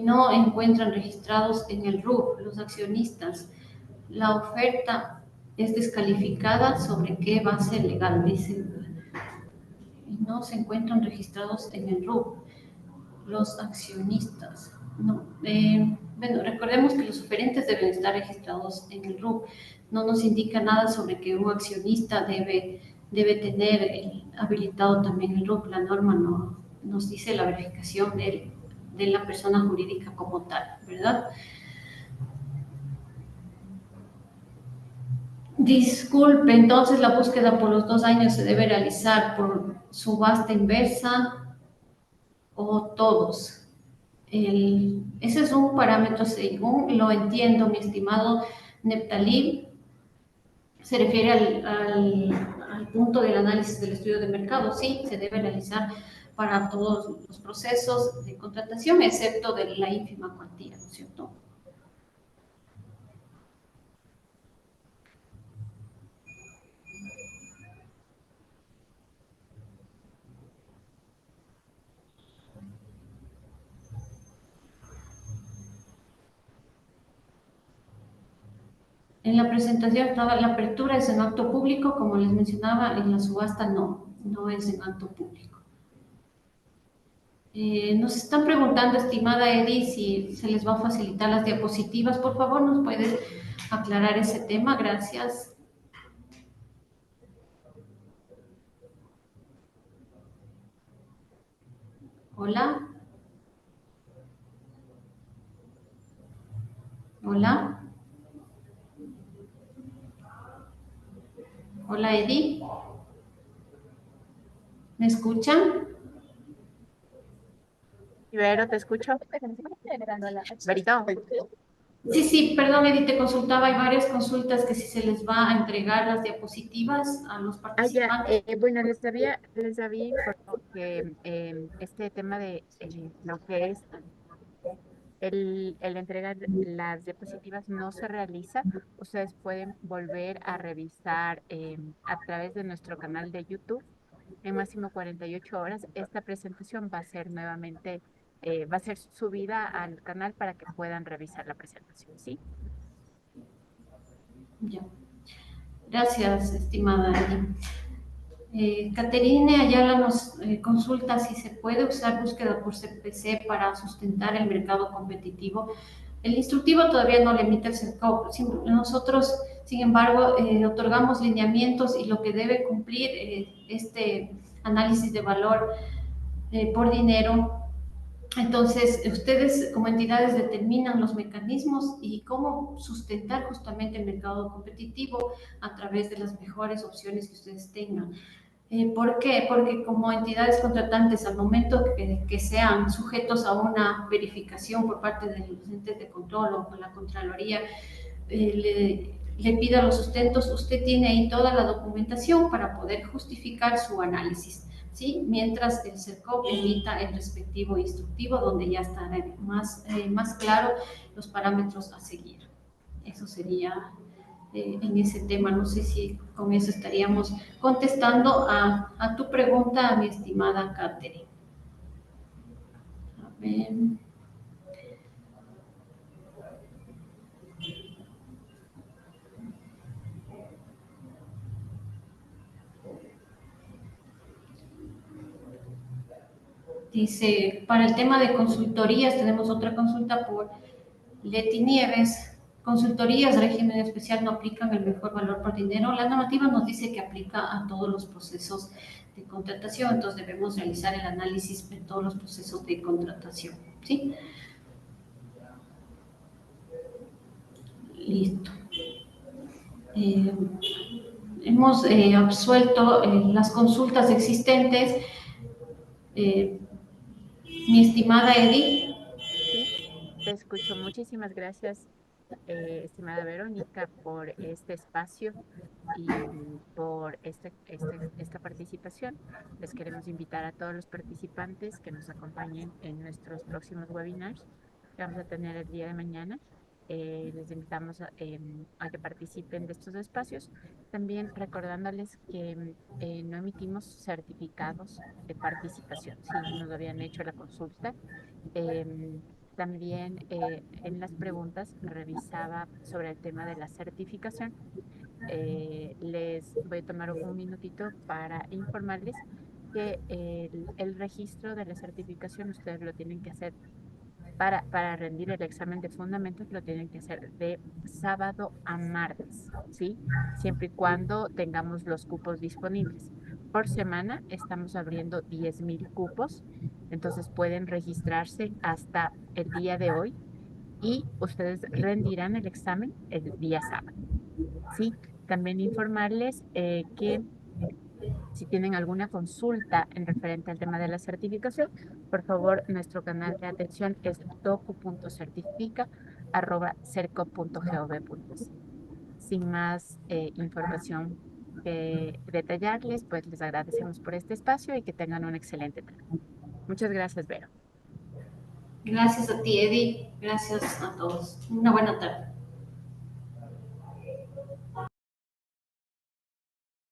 no encuentran registrados en el RUP los accionistas, la oferta es descalificada, ¿sobre qué base legal? Dice, y no se encuentran registrados en el RUP los accionistas. No, bueno, recordemos que los oferentes deben estar registrados en el RUP. No nos indica nada sobre que un accionista debe tener habilitado también el RUP. La norma no nos dice la verificación de la persona jurídica como tal, ¿verdad? Disculpe, entonces la búsqueda por los 2 años se debe realizar por subasta inversa o todos. Ese es un parámetro, según lo entiendo, mi estimado Neptalí, se refiere al punto del análisis del estudio de mercado. Sí, se debe realizar para todos los procesos de contratación, excepto de la ínfima cuantía, ¿no es cierto? En la presentación estaba la apertura es en acto público, como les mencionaba, en la subasta no es en acto público. Nos están preguntando, estimada Edith, si se les va a facilitar las diapositivas. Por favor, ¿nos puedes aclarar ese tema? Gracias. Hola. Hola. Hola, Edith. ¿Me escuchan? Ibero, ¿te escucho? Berito. Sí, perdón, Edith, te consultaba, hay varias consultas que si se les va a entregar las diapositivas a los participantes. Bueno, les había informado que este tema de lo que es el entregar las diapositivas no se realiza. Ustedes pueden volver a revisar a través de nuestro canal de YouTube en máximo 48 horas. Esta presentación va a ser nuevamente, va a ser subida al canal para que puedan revisar la presentación, ¿sí? Ya. Gracias, estimada Edith. Caterine Ayala nos consulta si se puede usar búsqueda por CPC para sustentar el mercado competitivo. El instructivo todavía no le emite el CERCOP. Nosotros, sin embargo, otorgamos lineamientos y lo que debe cumplir este análisis de valor por dinero. Entonces, ustedes como entidades determinan los mecanismos y cómo sustentar justamente el mercado competitivo a través de las mejores opciones que ustedes tengan. ¿Por qué? Porque como entidades contratantes, al momento que sean sujetos a una verificación por parte de los entes de control o la Contraloría, le pida los sustentos, usted tiene ahí toda la documentación para poder justificar su análisis, ¿sí? Mientras el CERCOP emita el respectivo instructivo, donde ya estará más claro los parámetros a seguir. Eso sería en ese tema. No sé si con eso estaríamos contestando a tu pregunta, mi estimada Catherine. A ver. Dice, para el tema de consultorías tenemos otra consulta por Leti Nieves. Consultorías, régimen especial, no aplican el mejor valor por dinero. La normativa nos dice que aplica a todos los procesos de contratación, entonces debemos realizar el análisis de todos los procesos de contratación, ¿sí? Listo. Hemos absuelto las consultas existentes. Mi estimada Edith. ¿Sí? Te escucho. Muchísimas gracias, estimada Verónica, por este espacio y por esta participación. Les queremos invitar a todos los participantes que nos acompañen en nuestros próximos webinars que vamos a tener el día de mañana. Les invitamos a que participen de estos espacios. También recordándoles que no emitimos certificados de participación. Si nos habían hecho la consulta, también en las preguntas revisaba sobre el tema de la certificación. Les voy a tomar un minutito para informarles que el registro de la certificación ustedes lo tienen que hacer para rendir el examen de fundamentos, lo tienen que hacer de sábado a martes, ¿sí? Siempre y cuando tengamos los cupos disponibles. Por semana estamos abriendo 10.000 cupos, entonces pueden registrarse hasta el día de hoy y ustedes rendirán el examen el día sábado, ¿sí? También informarles que si tienen alguna consulta en referente al tema de la certificación, por favor, nuestro canal de atención es docu.certifica@cerco.gov.es. Sin más información que detallarles, pues les agradecemos por este espacio y que tengan una excelente tarde. Muchas gracias, Vero. Gracias a ti, Eddie. Gracias a todos. Una buena tarde.